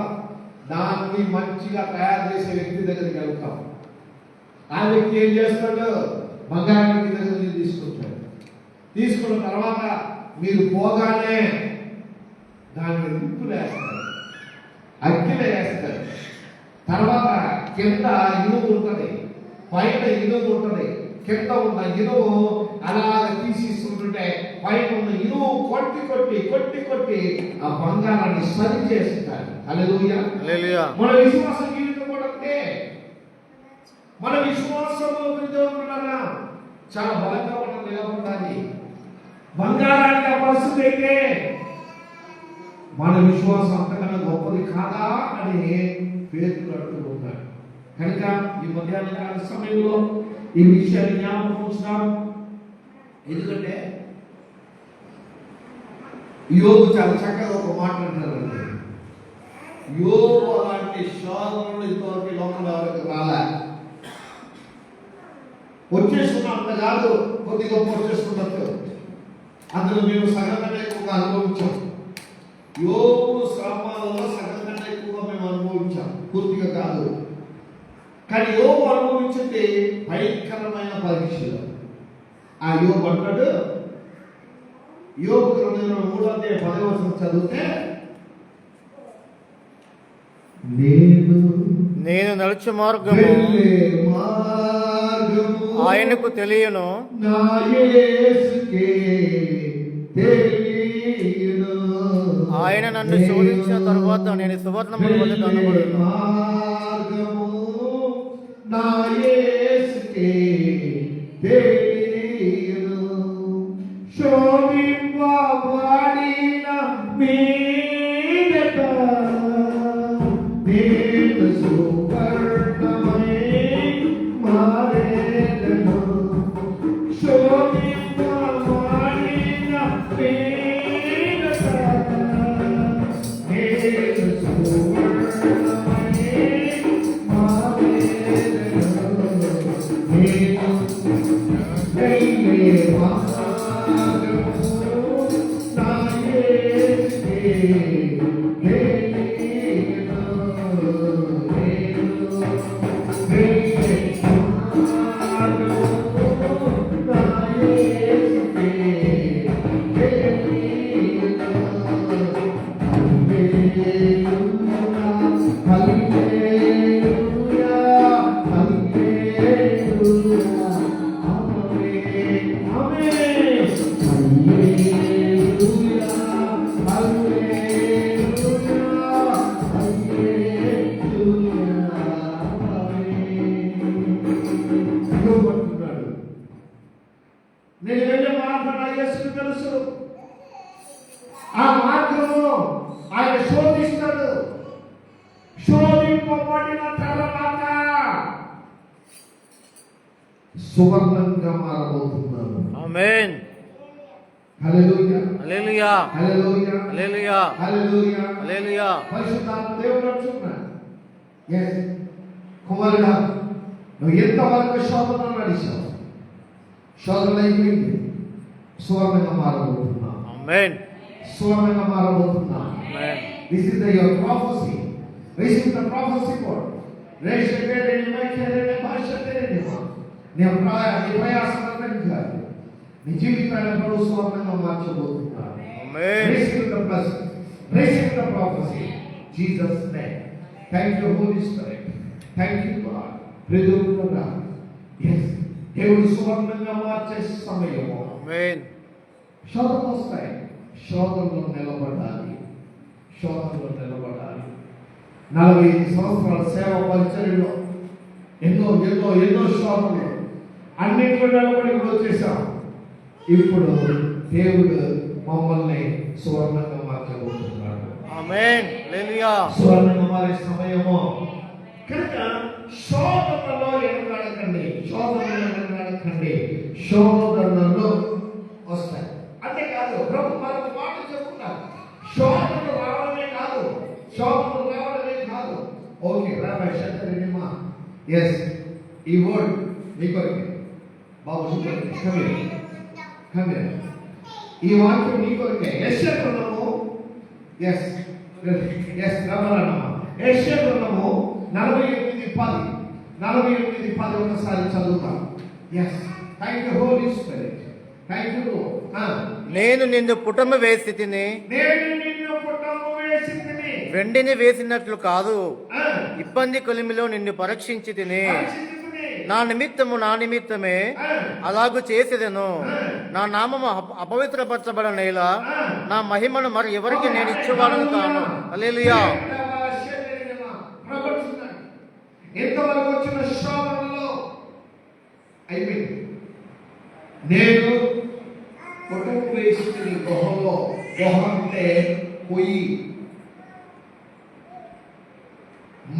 దాన్ని మంచిగా తయారు చేసే వ్యక్తి దగ్గరికి వెళ్తాం. ఆ వ్యక్తి ఏం చేస్తాడు? బంగారాన్ని దగ్గర నుంచి తీసుకుంటాడు. తీసుకున్న తర్వాత మీరు పోగానే దాన్ని నిప్పులు వేస్తారు, అగ్గిలో వేస్తారు. తర్వాత కింద ఇనుము ఉంటుంది, పైన ఇనుము ఉంటుంది. కింద ఉన్న ఇనుము అలాగ తీసిస్తుంటే పైన ఉన్న ఇనుము కొట్టి కొట్టి కొట్టి కొట్టి ఆ బంగారాన్ని సరి చేస్తారు. హల్లెలూయా. హల్లెలూయా. మన విశ్వాస జీవితం కూడా అంతే. మన విశ్వాసంలో విధంగా చాలా బలంగా మనం నిలబడాలి. బంగారానికి ఆ పరిస్థితి అయితే మన విశ్వాసం అంతకన్నా గొప్పది కాదా అని పేతురు అంటూ ఉన్నాడు. కనుక ఈ మధ్యాహ్న కాల సమయంలో ఈ విషయాన్ని జ్ఞాపకం ఉంచుతాం. ఎందుకంటే యోగు చాలా చక్కగా ఒక మాట అంటారండి. యోగు అలాంటి శోధనలు ఇంతవరకు లోకంలో ఎవరికి రాలే. వచ్చేసుకున్నాం అంత కాదు, కొద్ది గొప్ప వచ్చేసుకున్నట్టు అందులో మేము సగం కన్నా ఎక్కువగా అనుభవించాం. యోగు శ్రమలలో సగం కన్నా ఎక్కువగా మేము అనుభవించాం, పూర్తిగా కాదు. కానీ యోగు అనుభవించింది భయంకరమైన పరీక్షలు. ఆ యోగు అంటాడు, యోగు గ్రంథంలో 3:10 చదివితే, నేను నడుచు మార్గము ఆయనకు తెలియను, నా యేసుకే తెలియను. ఆయన నన్ను శోధించిన తరువాత నేను సువర్ణముల వలె కనబడును. మార్గము నా యేసుకే తెలియను. శోధింపబడిన మీదట నేను సువర్ణమై మారేదను. శోధింపబడిన మీదట నేను సువర్ణమై మారేదను. నేను వెళ్ళే మార్గము నా యేసుకే తెలియను. నేను వెళ్ళే మార్గం నా యేసుకు తెలుసు. ఆ మార్గము ఆయన శోధిస్తాడు. శోధింపబడిన తర్వాత సువర్ణంగా మారబోతున్నాను. ఆమేన్. హల్లెలూయా. హల్లెలూయా. హల్లెలూయా. హల్లెలూయా. హల్లెలూయా. హల్లెలూయా. పరిశుద్ధాత్మ దేవుడు అంటున్నాడు, yes కుమారుడా, నువ్వు ఎంతవరకు శోధన నడిచావు? శోధన అయిపోయింది, సువర్ణంగా మారబోతున్నా. ఆమేన్. సువర్ణంగా మారబోతున్నా. ఆమేన్. This is your prophecy. Receive the prophecy word. రేషకేరే నిమైకేరే భాషకేరే నిమా. నీ ప్రయాసం కాదు, నీ జీవితాన్ని ప్రభు సువర్ణంగా మార్చబోతున్నాడు. ఆమేన్. Receive the blessing. Receive the prophecy. Jesus name. Thank you Holy Spirit. Thank you God. ప్రియమైన yes, దేవుడు సువర్ణంగా మార్చే సమయము. ఆమేన్. శోధనలు వస్తాయి, శోధనలో నిలబడాలి. శోధనలో నిలబడాలి. 45 సంవత్సరాల సేవ పరిచర్యలో ఎన్నో ఎన్నో ఎన్నో శోధనలు, అన్నింటిలో నిలబడి ఇప్పుడు వచ్చేసాం. ఇప్పుడు దేవుడు మమ్మల్ని సువర్ణంగా మార్చబోతున్నాడు. ఆమేన్. హల్లెలూయా. సువర్ణంగా మారే సమయము కనుక శోధనలో ఎన్నడకండి, శోధనలో ఎన్నడకండి. శోధనలు వస్తాయి. అంతేకాదు ప్రభు మరొక మాట చెప్తున్నారు, శోధనలు రావడమే కాదు, శోధనలు రావడమే కాదు. ఓకే రాబాయ్ శంకరిమా, ఎస్ ఈ వర్డ్ మీ కొరకు బాబు Amen. ఈ వాక్యం నీ కొరకే. యెషయా గ్రంథము యెషయా గ్రంథము 48:10 ఒకసారి చదువుతాం. Thank you Holy Spirit. Thank you. నేను నిన్ను పుటమ వేసి తిని వెండిని వేసినట్లు కాదు, ఇబ్బంది కొలిమిలో నిన్ను పరీక్షించి తిని నా నిమిత్తమే అలాగూ చేసేదను. నా నామము అపవిత్రపరచబడనేలా నా మహిమను మరి ఎవరికి నేను ఇచ్చేవాడను కాను. హల్లెలూయా. ఎంతవరకు వచ్చిన శోధనలో అయిపోయింది. నేను పుటము వేసి గుహ అంటే పొయ్యి,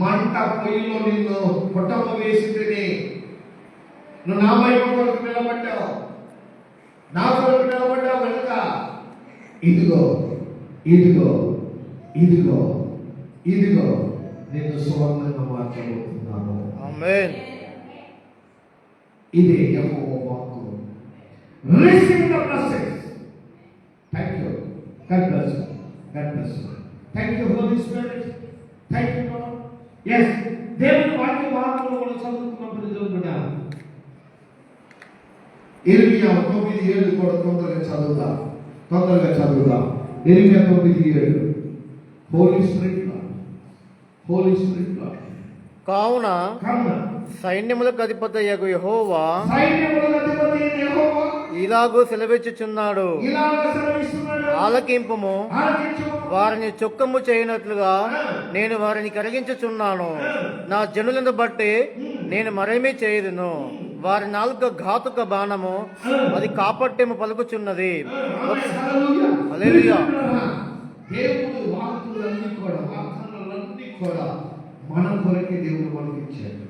మంట పొయ్యిలో నిన్ను పుటమ వేసింది. నువ్వు నా మహిమ కొరకు నిలబడ్డావు, నా కొరకు నిలబడ్డావు కనుక ఇదిగో ఇదిగో ఇదిగో ఇదిగో నిన్ను సువర్ణంగా మార్చబోతున్నాను. ఆమేన్. ఇదే యెహోవా వాక్కు. Receive the blessings. Thank you. God bless you. God bless you. Thank you Holy Spirit. Thank you Lord. yes దేవుని వాక్య భాగంలో మనం చదువుకున్నప్పుడు దేవుడా ఇర్మియా 9:7 కూడా తొందరగా చదువుదాం. ఇర్మియా 9:7. హోలీ స్పిరిట్ కావున సైన్యములకు అధిపతియగు యెహోవా ఇలాగూ సెలవిచ్చుచున్నాడు, ఆలకింపుము, వారిని చొక్కము చేయనట్లుగా నేను వారిని కరిగించుచున్నాను. నా జనులను బట్టి నేను మరేమీ చేయదును. వారి నాలుక ఘాతుక బాణము, అది కాపట్టెము పలుకుచున్నది. హల్లెలూయా. దేవుడు వాక్కులన్నీ కూడా మన కొరకే దేవుడు మనకి ఇచ్చాడు.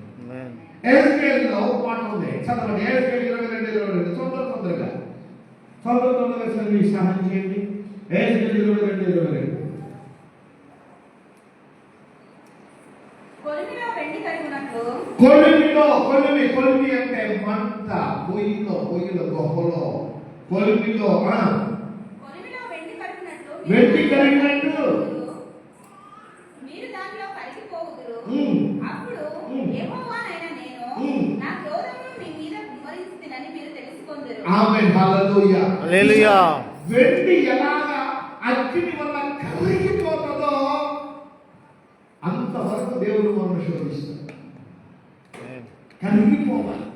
ఎహెజ్కేలులో ఒక మాట ఉంది, చదవండి. ఎహెజ్కేలు 22:22. తొందరగా చదివి సహాయం చేయండి. ఎహెజ్కేలు 22:22. కొలిమి అంటే మంట, పొయ్యిలో గుహలో కొలిమిలో వెండి కరిగినట్టు ఆమేన్. హల్లెలూయా. హల్లెలూయా. వెండి ఎలాగా అగ్ని వల్ల కరిగిపోతుందో అంతవరకు దేవుడు మనం శోధిస్తాడు. కరిగిపోవాలి.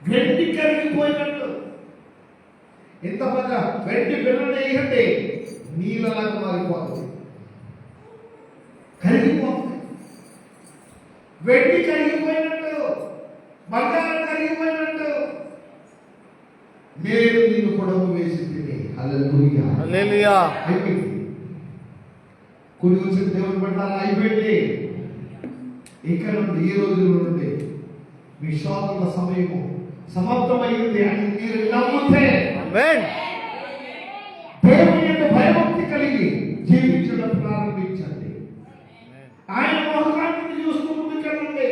వెండి కరిగిపోయినట్టు ఎంత పెద్ద వెండి బిళ్ళను వేయండి, నీళ్ళలాగా మారిపోతుంది, కరిగిపోతుంది. వెండి కరిగిపోయినట్టు, బంగారం కరిగిపోయినట్టు నేను నిన్ను పొడవు వేసి తిని. హల్లెలూయా. హల్లెలూయా. అయిపోయింది. కొన్ని వచ్చిన దేవుని పట్ల అయిపోయింది. ఇక్కడ నుండి ఈ రోజుల నుండి మీ శోధనల సమయము సమాప్తమైంది అని మీరు నమ్మితే దేవుని యొక్క భయభక్తి కలిగి జీవించడం ప్రారంభించండి. ఆయన మహోకాంతిని చూస్తూ ముందుకెళ్ళండి.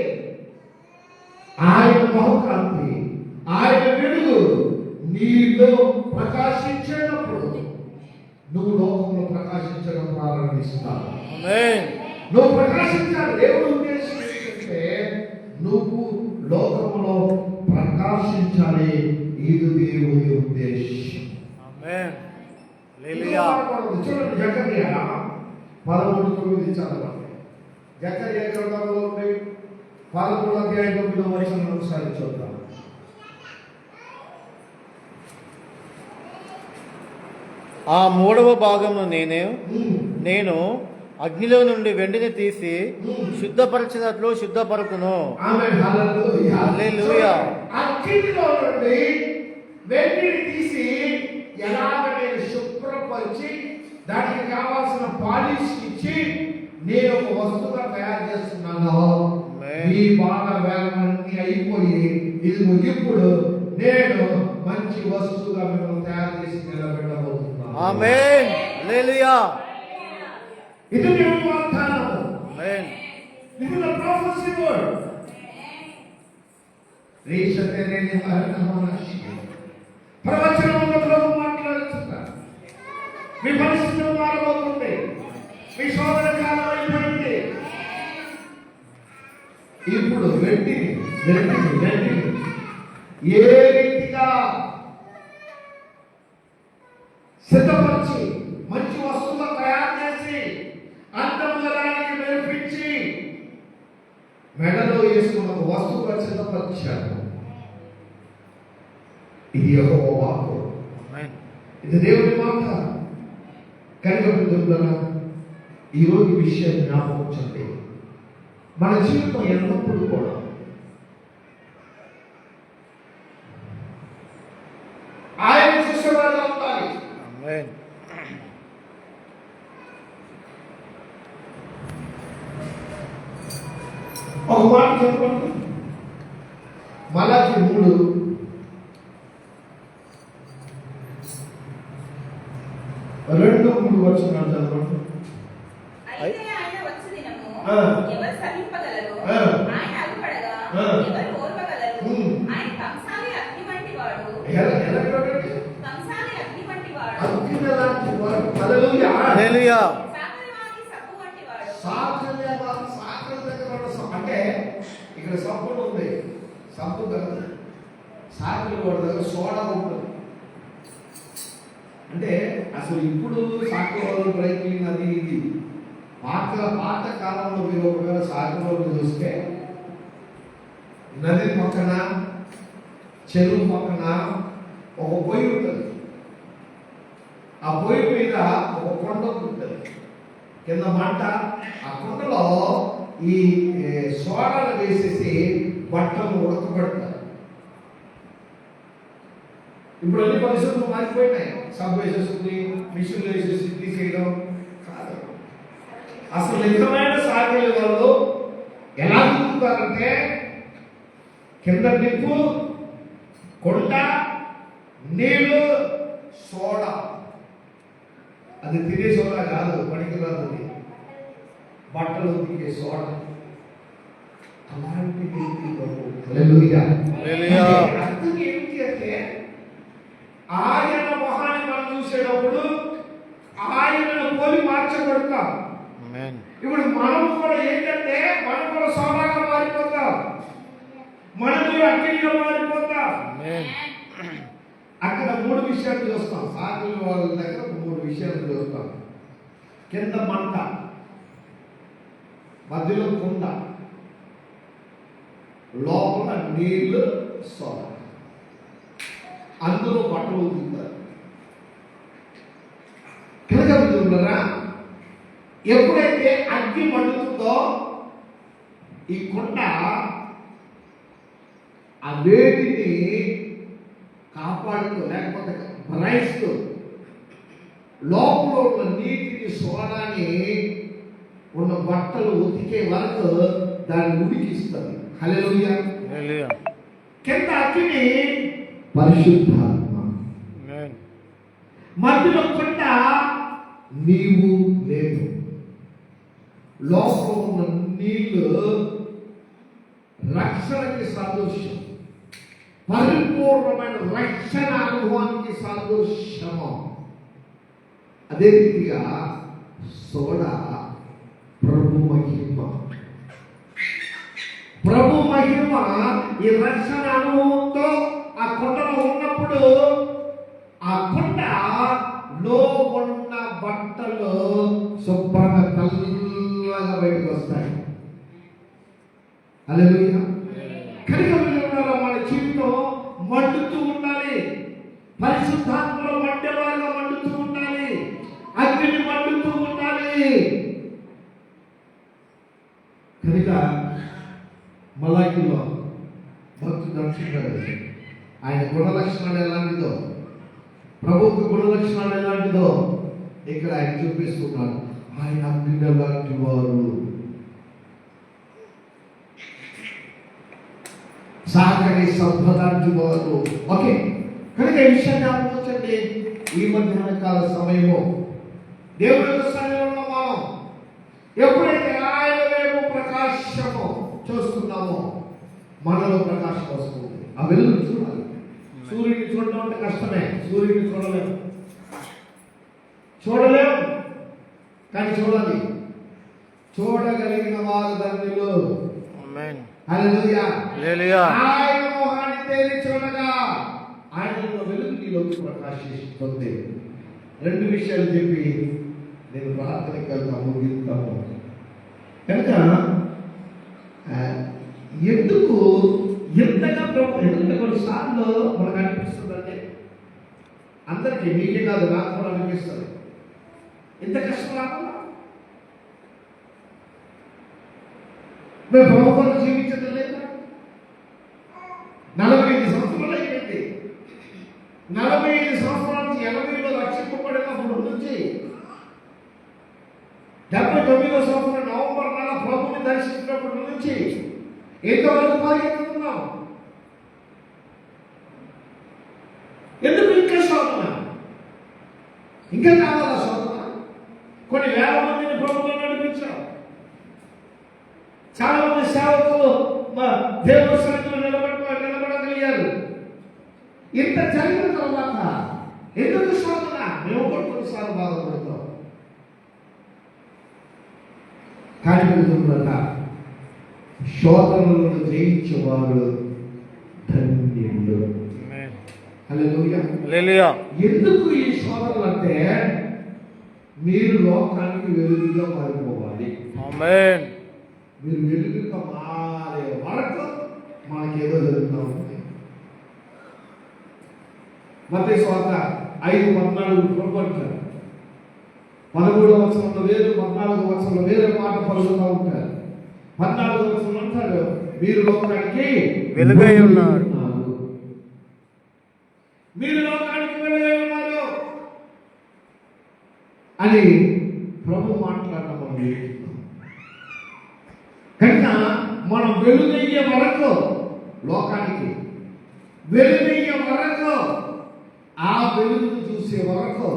ఆయన మహోకాంతి, ఆయన వెలుగు నీలో ప్రకాశించేటప్పుడు నువ్వు లోకంలో ప్రకాశించడం ప్రారంభిస్తావు. నువ్వు ప్రకాశించాలి. దేవుడు ఉద్దేశం ఏంటంటే నువ్వు లోకంలో ప్రకాశించాలి. ఇది దేవుని ఉద్దేశం. చూడండి, జకర్యా 13:9 చదవండి. జకర్యా గ్రంథంలో 11:9 ఒకసారి చూద్దాం. ఆ మూడవ భాగము నేను అగ్నిలో నుండి వెండిని తీసి శుద్ధపరచినట్లు శుద్ధపరచును. ఆమేన్. హల్లెలూయా. హల్లెలూయా. అగ్నిలో నుండి వెండిని తీసి ఎలాగ నేను శుభ్రపరిచి దానికి కావాల్సిన పాలిష్ ఇచ్చి నేను ఒక వస్తువుగా తయారు చేస్తున్నాను. మీ బాగా వేలన్నీ అయిపోయి ఇదిగో ఇప్పుడు నేను మంచి వస్తువుగా మిమ్మల్ని తయారు చేసి నిలబెట్టబోతున్నాను. ఆమేన్. హల్లెలూయా. ఇది దేవుని వాగ్దానం. ఆమేన్. ఇది ద ప్రొఫెసీ వర్డ్. ప్రవచనంలో ప్రభు మాట్లాడుతున్నారు. మీ పరిస్థితులు మారబోతుంది. మీ శోధన కాలం అయిపోయింది. ఇప్పుడు వెంటనే ఏ రీతిగా సిద్ధపరిచి మంచి వస్తువులు తయారు చేసి అంతర్జలానికి మెరిపించి మెడలో వేసుకున్న ఒక వస్తువుగా సిద్ధపరిచారు. ఇది యెహోవా వాక్కు. ఇది దేవుని మాట. కనుక ఈరోజు విషయం జ్ఞాపకం. మన జీవితం ఎల్లప్పుడూ కూడా ఆయన శిష్యులుగా ఉండాలి. ఒక మాట చెప్పండి. మలాకి 3:2-3 వచనాలు చదవండి. అయితే ఆయన వచ్చే దినము ఆ. ఎవరు సహింపగలరు? ఆ. ఆయన అగుపడగా ఆ. ఎవరు ఓర్వగలరు? ఆయన కంసాలి అగ్ని వంటి వాడు. ఎలాంటి కంసాలి అగ్ని వంటి వాడు. లాంటి వాడు. హల్లెలూయా. హల్లెలూయా. సాకలివాని సబ్బు వంటి వాడు. సాకలి దగ్గర అంటే ఇక్కడ సబ్బు ఉంది. సబ్బు కాదు, సాకలి వాడి దగ్గర సోడా ఉంటుంది. అంటే అసలు ఇప్పుడు సాకలి బ్రేకింగ్ అది ఇది పాత కాలంలో మీరు ఒకవేళ సాగరంలో చూస్తే నది పక్కన చెరువు పక్కన ఒక పొయ్యి ఉంటుంది. ఆ పొయ్యి మీద ఒక కొండ ఉంటుంది. కింద మంట. ఆ కొండలో ఈ సోడాలు వేసేసి బట్టలు ఉడకబెడతారు. ఇప్పుడు అన్ని పరిస్థితులు మారిపోయినాయి. సబ్బు వేసేస్తుంది, మిషన్లు వేసేసి తీసేయడం కాదు. అసలు నిజమైన సాగిల వాళ్ళు ఎలా దుక్కుతారంటే కింద నిప్పు, కొండ, నీళ్లు, సోడా. అది తినే సోడా కాదు, పనికిరాదు. బట్టలు ఉతికే సోడా. అలాంటి అర్థం ఏంటి అంటే ఆయన మొహాన్ని మనం చూసేటప్పుడు ఆయనను పోలి మార్చబడతాం. ఇప్పుడు మనం కూడా ఏంటంటే మనం కూడా సోడాగా మారిపోతాం. మనం కూడా అగ్నిగా మారిపోతాం. అక్కడ 3 విషయాలు చూస్తాం. సాగుల వాళ్ళ దగ్గర 3 విషయాలు చూస్తాం. కింద మంట, మధ్యలో కుండ, లోపల నీళ్లు, సోడా. అందులో బట్టలు ఉతుకుతారు. కనుక ఎప్పుడైతే అగ్ని మండుతుందో ఈ కుండ ఆ వేడిని కాపాడుతూ లేకపోతే భరాయిస్తూ లోపల ఉన్న నీటిని సోడాని ఉన్న బట్టలు ఉతికే వరకు దాన్ని ఉడికిస్తుంది. హల్లెలూయా. కింద అగ్ని పరిశుద్ధాత్మ, మధ్యలో కుండ నీవు నేను. లోపల ఉన్న నీళ్లు రక్షణకి సాదృశ్యం, పరిపూర్ణమైన రక్షణ అనుభవానికి సాదృశ్యము. అదే రీతిగా సోడా ప్రభు మహిమ. ప్రభు మహిమ ఈ రక్షణ అనుభవంతో ఆ కుండలో ఉన్నప్పుడు ఆ కుండలో ఉన్న బట్టలు శుభ్రంగా తెల్లగా బయటకు వస్తాయి. హల్లెలూయా. కనుక మన జీవితం మండుతూ ఉండాలి. పరిశుద్ధాత్మలో మండేవారుగా మండుతూ ఉండాలి. అగ్ని మండుతూ ఉండాలి. కనుక మలాకిలో భక్తుడు అంటున్నాడు, ఆయన గుణ లక్షణాలు ఎలాంటిదో, ప్రభుత్వ గుణ లక్షణాలు ఎలాంటిదో ఇక్కడ ఆయన చూపిస్తున్నాడు. ఆయన అగ్ని లాంటి వారు, సాగరి సభ్యలాంటి వారు. ఓకే, కనుక ఈ విషయాన్ని ఆలోచించండి. ఈ మధ్యాహ్న కాల సమయము దేవుడి యొక్క సన్నిధిలో మనం ఎప్పుడైతే ఆయన వైపు ప్రకాశము చూస్తున్నామో మనలో ప్రకాశం వస్తుంది. ఆ వెలుగును చూడాలి. సూర్యుడిని చూడడం అంటే కష్టమే. సూర్యుడిని చూడలేము కానీ చూడాలి. చూడగలిగిన వారు ధన్యులు. ఆమేన్. హల్లెలూయా. హల్లెలూయా. ఆయన మొహాన్ని తేరి చూడగా ఆయనలో వెలుగు నీలోకి ప్రకాశిస్తుంది. 2 విషయాలు చెప్పి నేను ప్రార్థనకి వెళ్తాము, ముగిస్తాము. కనుక ఎందుకు ఎంతగా ఎందుకంటే కొన్నిసార్లు మనకు అనిపిస్తుందంటే, అందరికీ మీకే కాదు నాకు కూడా అనిపిస్తుంది, ఎంత కష్టం రాకుండా మేము ప్రభుత్వంలో జీవించడం లేదా? 45 సంవత్సరాలు అయిపోయింది. 45 సంవత్సరాల నుంచి 80లో రక్షింపబడినప్పటి నుంచి 79వ సంవత్సరం నవంబర్ నెల ప్రభుని దర్శించినప్పటి నుంచి ఎంతవరకు పరిగెత్తుతున్నాం? ఎందుకు ఇంకా శోధన? ఇంకా కావాలా శోధన? కొన్ని వేల మందిని ప్రభుత్వం నడిపించాం. చాలా మంది సేవకులు దేవుని సన్నిధిలో నిలబడగలిగారు. ఇంత జరిగిన తర్వాత ఎందుకు శోధన? మేము కొన్నిసార్లు బాధపడతాం. కానీ శోధనలను జయించేవారు ధన్యులు. హల్లెలూయా. హల్లెలూయా. ఎందుకు ఈ శోధనలు అంటే, మీరు లోకానికి వెలుగుగా మారిపోవాలి. ఆమేన్. మీరు వెలుగుగా మారే వరకు మనకేదో జరుగుతూ ఉంటుంది. మత్తయి సువార్త 5:14 పొరపడ్డారు. 13వ వచనంలో వేరు, 14వ వచనంలో వేరే మాట పలుకుతూ ఉంటారు. 14వ వచనంలో అంటారు, మీరు లోకానికి వెలుగై ఉన్నారు. మీరు లోకానికి వెలుగై ఉన్నారు అని ప్రభు మాట్లాడడం మనం. కనుక మనం వెలుగయ్యే వరకు, లోకానికి వెలుగయ్యే వరకు, ఆ వెలుగును చూసే వరకు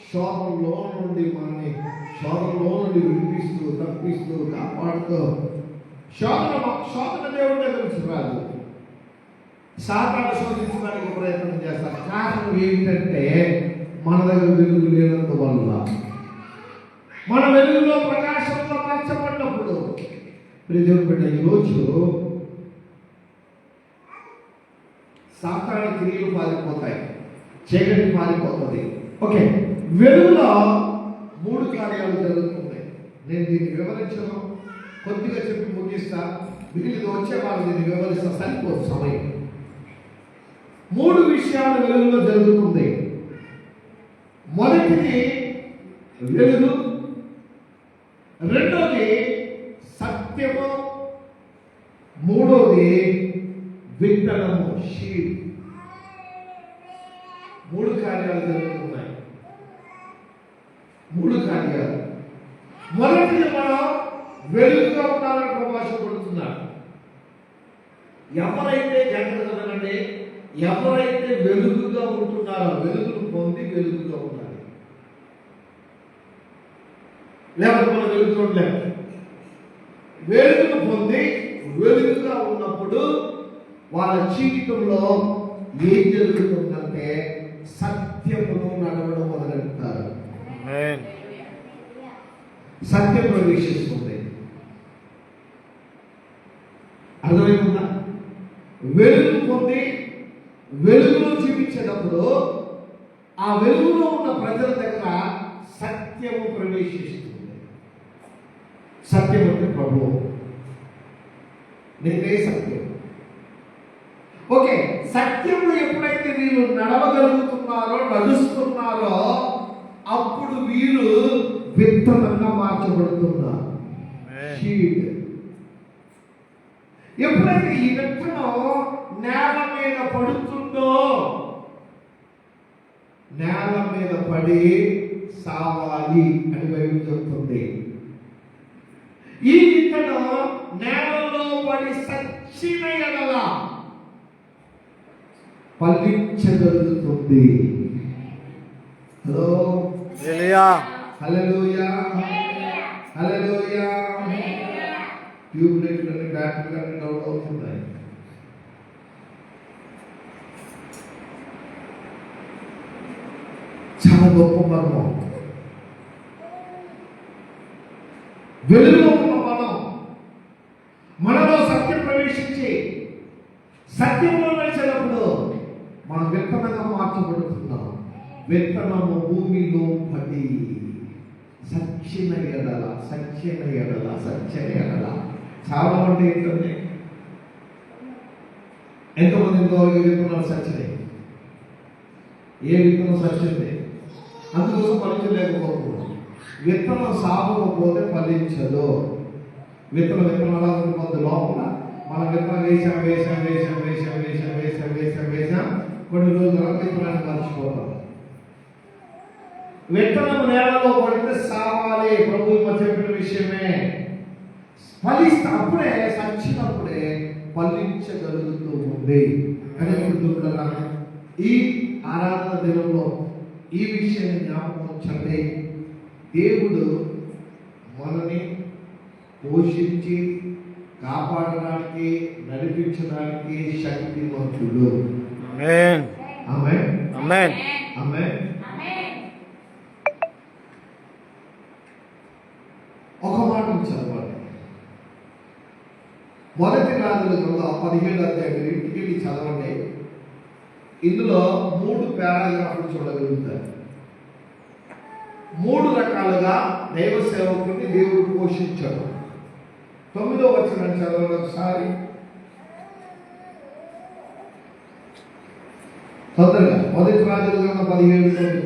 శోధనలో నుండి మనల్ని విడిపిస్తూ, తప్పిస్తూ, కాపాడుతూ, శోధన దేవుడే తెలుసు రాదు. సాతాను శోధించడానికి ప్రయత్నం చేస్తారు. కారణం ఏమిటంటే, మన దగ్గర వెలుగు లేనందువల్ల. మన వెలుగులో ప్రకాశంలో మార్చబడినప్పుడు దేవుని బిడ్డ ఈరోజు సాతాను క్రియలు పారిపోతాయి, చీకటి పారిపోతుంది. ఓకే, వెలుగులో 3 కార్యాలు జరుగుతున్నాయి. నేను దీన్ని వివరించను, కొద్దిగా చెప్పి ముగిస్తా. మిగిలిన వచ్చే వాళ్ళు దీన్ని వివరిస్తా, సరిపోదు సమయం. 3 విషయాలు వెలుగులో జరుగుతుంది. మొదటిది వెలుగు, రెండోది సత్యము, మూడోది విత్తనము, షీడ్. 3 కార్యాలు జరుగుతున్నాయి. 3 కార్యాలు. మొదటిది మనం వెలుగుగా ఉండాలని ప్రవేశపడుతున్నాడు. ఎవరైతే జాగ్రత్తగానండి, ఎవరైతే వెలుగుగా ఉంటున్నారో వెలుగును పొంది వెలుగుగా ఉండాలి. లేకపోతే మనం వెలుగుతూ ఉండలేము. వెలుగును పొంది వెలుగుగా ఉన్నప్పుడు వాళ్ళ జీవితంలో ఏం జరుగుతుందంటే, సత్యమును నడవడం మొదలెడతారు. సత్యం ప్రవేశిస్తుంది. అర్థమైందా? వెలుగు పొంది వెలుగులో జీవించేటప్పుడు ఆ వెలుగులో ఉన్న ప్రజల దగ్గర సత్యము ప్రవేశిస్తుంది. సత్యం అంటే ప్రభువు, నేనే సత్యం. ఓకే, సత్యము ఎప్పుడైతే వీళ్ళు నడవగలుగుతున్నారో, నడుస్తున్నారో, అప్పుడు వీరు విత్తనంగా మార్చబడుతున్నారు. ఎప్పుడైతే ఈ విత్తనం నేల మీద పడుతుందో, నేల మీద పడి సావాలి అని బైబిల్ చెప్తుంది. ఈ విత్తనం నేలలో పడి సచ్చిన ఎడల ఫలించగలుగుతుంది. హలో, హల్లెలూయా, హల్లెలూయా. ట్యూబ్ లైట్లన్నీ బ్యాటరీలన్నీ డౌన్ అవుతున్నాయి. చాలా గొప్ప మర్మం. వెలుగులో ఉన్న మనలో సత్యం ప్రవేశించి సత్యంలో నడిచేటప్పుడు మనం విత్తనంగా మార్చబడుతున్నాం. విత్తనము భూమిలో పడి సత్యన ఎడల చాలా అంటే ఏంటంటే ఎంతమంది ఎంతవరకు విత్తనాలు సత్యనే? ఏ విత్తనం సత్యమే? అందుకోసం ఫలించలేకపోతున్నాం. విత్తనం సాగకపోతే ఫలించదు. విత్తనాలు కొంత లోపల మన విత్తనం వేసాం కొన్ని రోజుల తర్వాత విత్తనాన్ని మర్చిపోతాం. విత్తనం నేలలో పడితే సావాలి. ప్రభు చెప్పిన విషయమే. ఫలిస్తే అప్పుడే సచ్చినప్పుడే ఫలించగలుగుతూ ఉంది. కానీ ఈ ఆరాధన దినంలో ఈ విషయాన్ని జ్ఞాపకం ఉంచండి. దేవుడు మనని పోషించి కాపాడడానికి నడిపించడానికి శక్తివంతుడు. ఆమేన్. ఆమేన్. ఆమేన్. ఆమేన్. ఒక మాట చదవండి. మొదటి రాజుల గ్రంథం 17వ అధ్యాయం ఇంటికి చదవండి. ఇందులో 3 పారాగ్రాఫ్లు చూడగలుగుతారు. 3 రకాలుగా దైవ సేవకుడిని దేవుడు పోషించాడు. 9వ వచనం చదవండి ఒకసారి తొందరగా. మొదటి రాజుల గ్రంథం 17:9.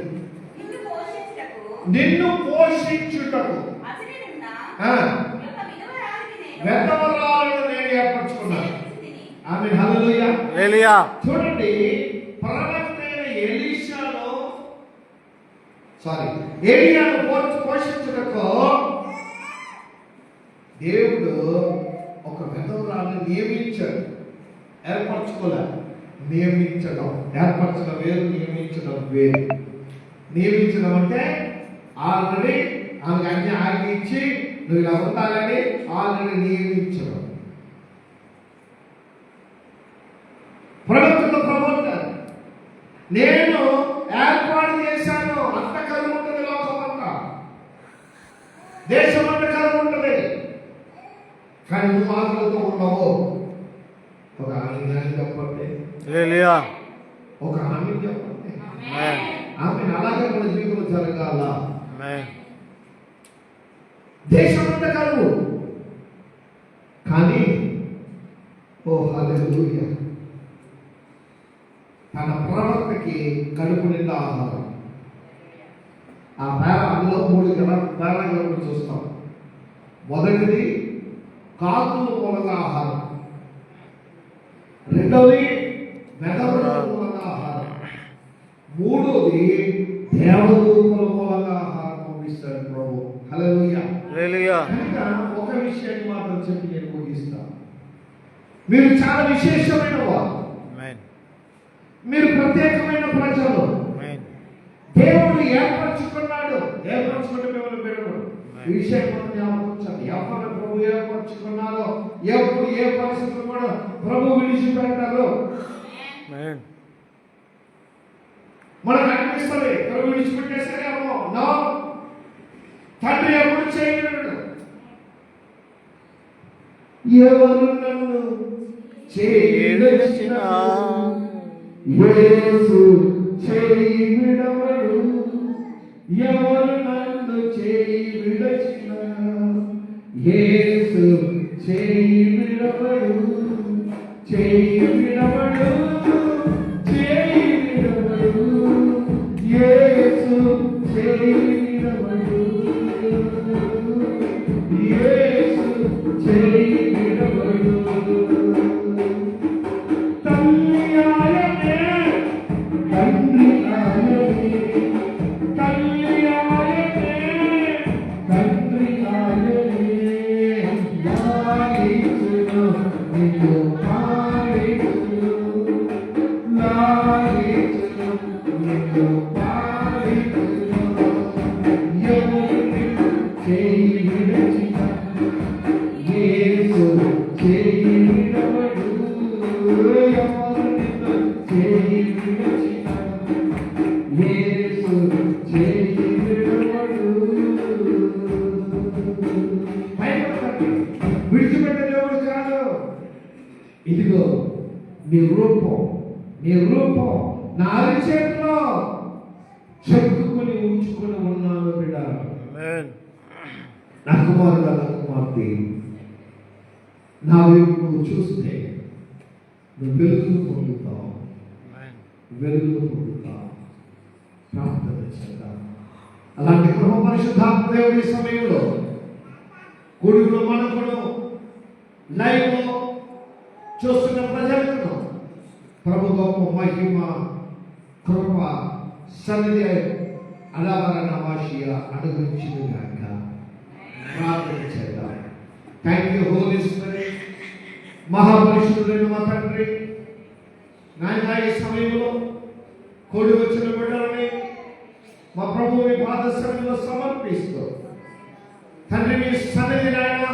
నిన్ను పోషించుటకు వెతవరాలను నేను ఏర్పరచుకున్నాను. ఆమేన్. హల్లెలూయా. హల్లెలూయా. చూడండి, ప్రవక్త ఏలియాను పోషించుటకు దేవుడు ఒక విధవరాలను నియమించాడు. నియమించడం ఏర్పరచడం వేరు, నియమించడం వేరు. నియమించడం అంటే ఆల్రెడీ ఆమెకు అన్ని ఆజ్ఞ ఇచ్చి నువ్వు ఇలా ఉండాలని ఆల్రెడీ నియమించడం. ప్రవక్త నేను ఏర్పాటు చేశాను. అంత కరువు ఉంటుంది, లోకం అంతా దేశం అంతా కరువు ఉంటుంది. కానీ నువ్వు ఆకలితో ఉండవు. ఒక ఆనందాన్ని చెప్పండి. ఒక ఆమె చెప్పండి. ఆమె అలాగే మన జీవితంలో జరగాల. దేశం అంతా కరువు, కానీ ఓ హల్లెలూయా, తన ప్రవక్తకి కడుపు నిండా ఆహారం. ఆ అందులో 3 పారాగ్రాఫ్లు చూస్తాం. మొదటిది కాకుల మూలంగా ఆహారం, రెండవది వెదవుల మూలంగా ఆహారం, మూడోది దేవదూతల మూలంగా ఆహారం పంపిస్తాడు ప్రభు. హల్లెలూయా. ఒక విషయాన్ని మాత్రం చెప్పి నేను ముగిస్తాను. మీరు చాలా విశేషమైన వారు, మీరు ప్రత్యేకమైన ప్రజలు. దేవుడు ఏర్పరచుకున్నాడు. ఏర్పరచుకుంటే మిమ్మల్ని పెడతాడు. ఈ విషయం మనం జ్ఞాపకించాలి. ఎవరు ప్రభు ఏర్పరచుకున్నారో, ఎప్పుడు ఏ పరిస్థితులు కూడా ప్రభు విడిచిపెట్టారు. మనకు అనిపిస్తుంది ప్రభు విడిచిపెట్టేసరేమో. నో, తండ్రి ఎప్పుడు చేయలేడు. ఎవరు నన్ను చేయదలిచిన యేసు చేయి విడవడు. ఎవరు నన్ను చేయి విడచిన యేసు చేయి విడవడు. చేయి విడవడు, చేయి విడవడు. యేసు చేయి విడవడు. యేసు చేయి విడవడు. Yes, చెప్పుకొని ఉంచుకొని ఉన్నాను బిడ్డ. ఆమేన్. నా కుమారుడు నా కుమార్తె, నా వైపు నువ్వు చూస్తే నువ్వు వెలుగును పొందుతావు, ఆమేన్. వెలుగును పొందుతావు. ప్రార్థన చేద్దాం. అలాంటి కృప పరిశుద్ధాత్మ దేవుడి సమయంలో కొడుకులు మనకును లైవ్ లో చూస్తున్న ప్రజలను ప్రభు గొప్ప మహిమ కృప సన్నిధి అలవరణ భాషయ అనుగ్రహించింది గాక. ప్రార్థన చేద్దాం. Thank you Holy Spirit. మహాపరిశుద్ధుడైన మా తండ్రి, నాయన ఈ సమయంలో కూడి వచ్చిన బిడ్డలని మా ప్రభువుని పాద సన్నిధిలో సమర్పిస్తూ తండ్రి మీ సన్నిధి నాయన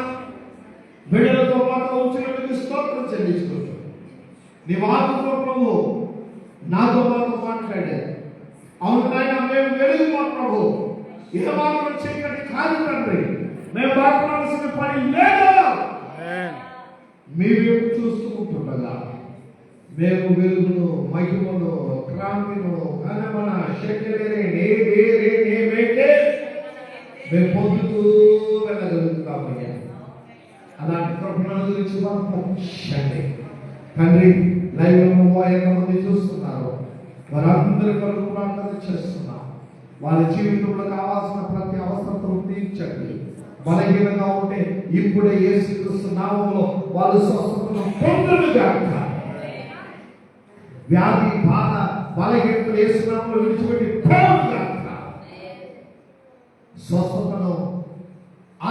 బిడ్డలతో పాటు ఉంచినందుకు స్తోత్రం చెల్లించుకుంటూ నీ వాక్కుతో ప్రభు నాతో మాతో మాట్లాడారు. అవును నాయన, మేము వెలుగు మా ప్రభు, ఇక మాత్రం చీకటి కాదు తండ్రి, మేము మాట్లాడాల్సిన పని లేదు. ఆమేన్. మీ వైపు చూస్తూ ఉంటుండగా మేము వెలుగును, మహిమను, క్రాంతిను, ఘనమన శక్తిని మేము పొందుతూ వెళ్ళగలుగుతామయ్యా. అలాంటి కృపణల గురించి పంపించండి తండ్రి. లైవ్ ఎంతమంది చూస్తున్నారు, వారందరి కొరకు ప్రార్థన చేస్తున్నాం. వాళ్ళ జీవితంలో కావాల్సిన ప్రతి అవసరతను తీర్చండి. బలహీనంగా ఉంటే ఇప్పుడే యేసుక్రీస్తు నామములో వాళ్ళు స్వస్థతను పొందునుగాక. వ్యాధి బాధ బలహీనతలు యేసు నామములో విడిచిపెట్టి పోవుగాక. స్వస్థతను,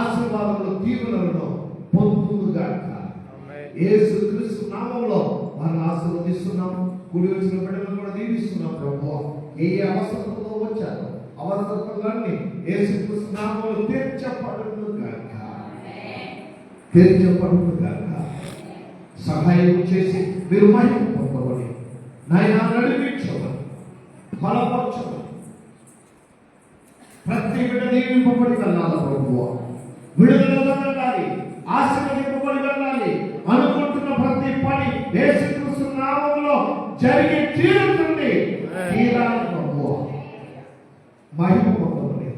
ఆశీర్వాదములు, దీవెనలను పొందునుగాక. యేసుక్రీస్తు నామములో వారిని ఆశీర్వదిస్తున్నాం. కూడి వచ్చిన బిడ్డలను కూడా దీవిస్తున్నాం ప్రభువా. ఏ అవసరతతో వచ్చారో అవసరతలన్నీ యేసుక్రీస్తు నామములో తీర్చబడునుగాక, తీర్చబడునుగాక. సహాయం చేసి మీరు మహిమ పొందమని నాయన నడిపించమని, బలపరచమని, ప్రతి బిడ్డ దీవింపబడి వెళ్ళాలి ప్రభువా. విడుదల వెళ్ళాలి, ఆశీర్వదింపబడి వెళ్ళాలి. అనుకుంటున్న ప్రతి పని యేసుక్రీస్తు నామములో జరిగి తీరుతుంది. తీరాలి ప్రభువా. మహిమ పొందమని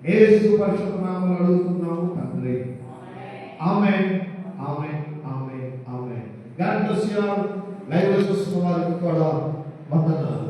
యేసు పరిశుద్ధ నామములో అడుగుతున్నాము తండ్రి. ఆమేన్, ఆమేన్, ఆమేన్, ఆమేన్. God bless you all. Live లో చూస్తున్న వారికి కూడా వందనాలు.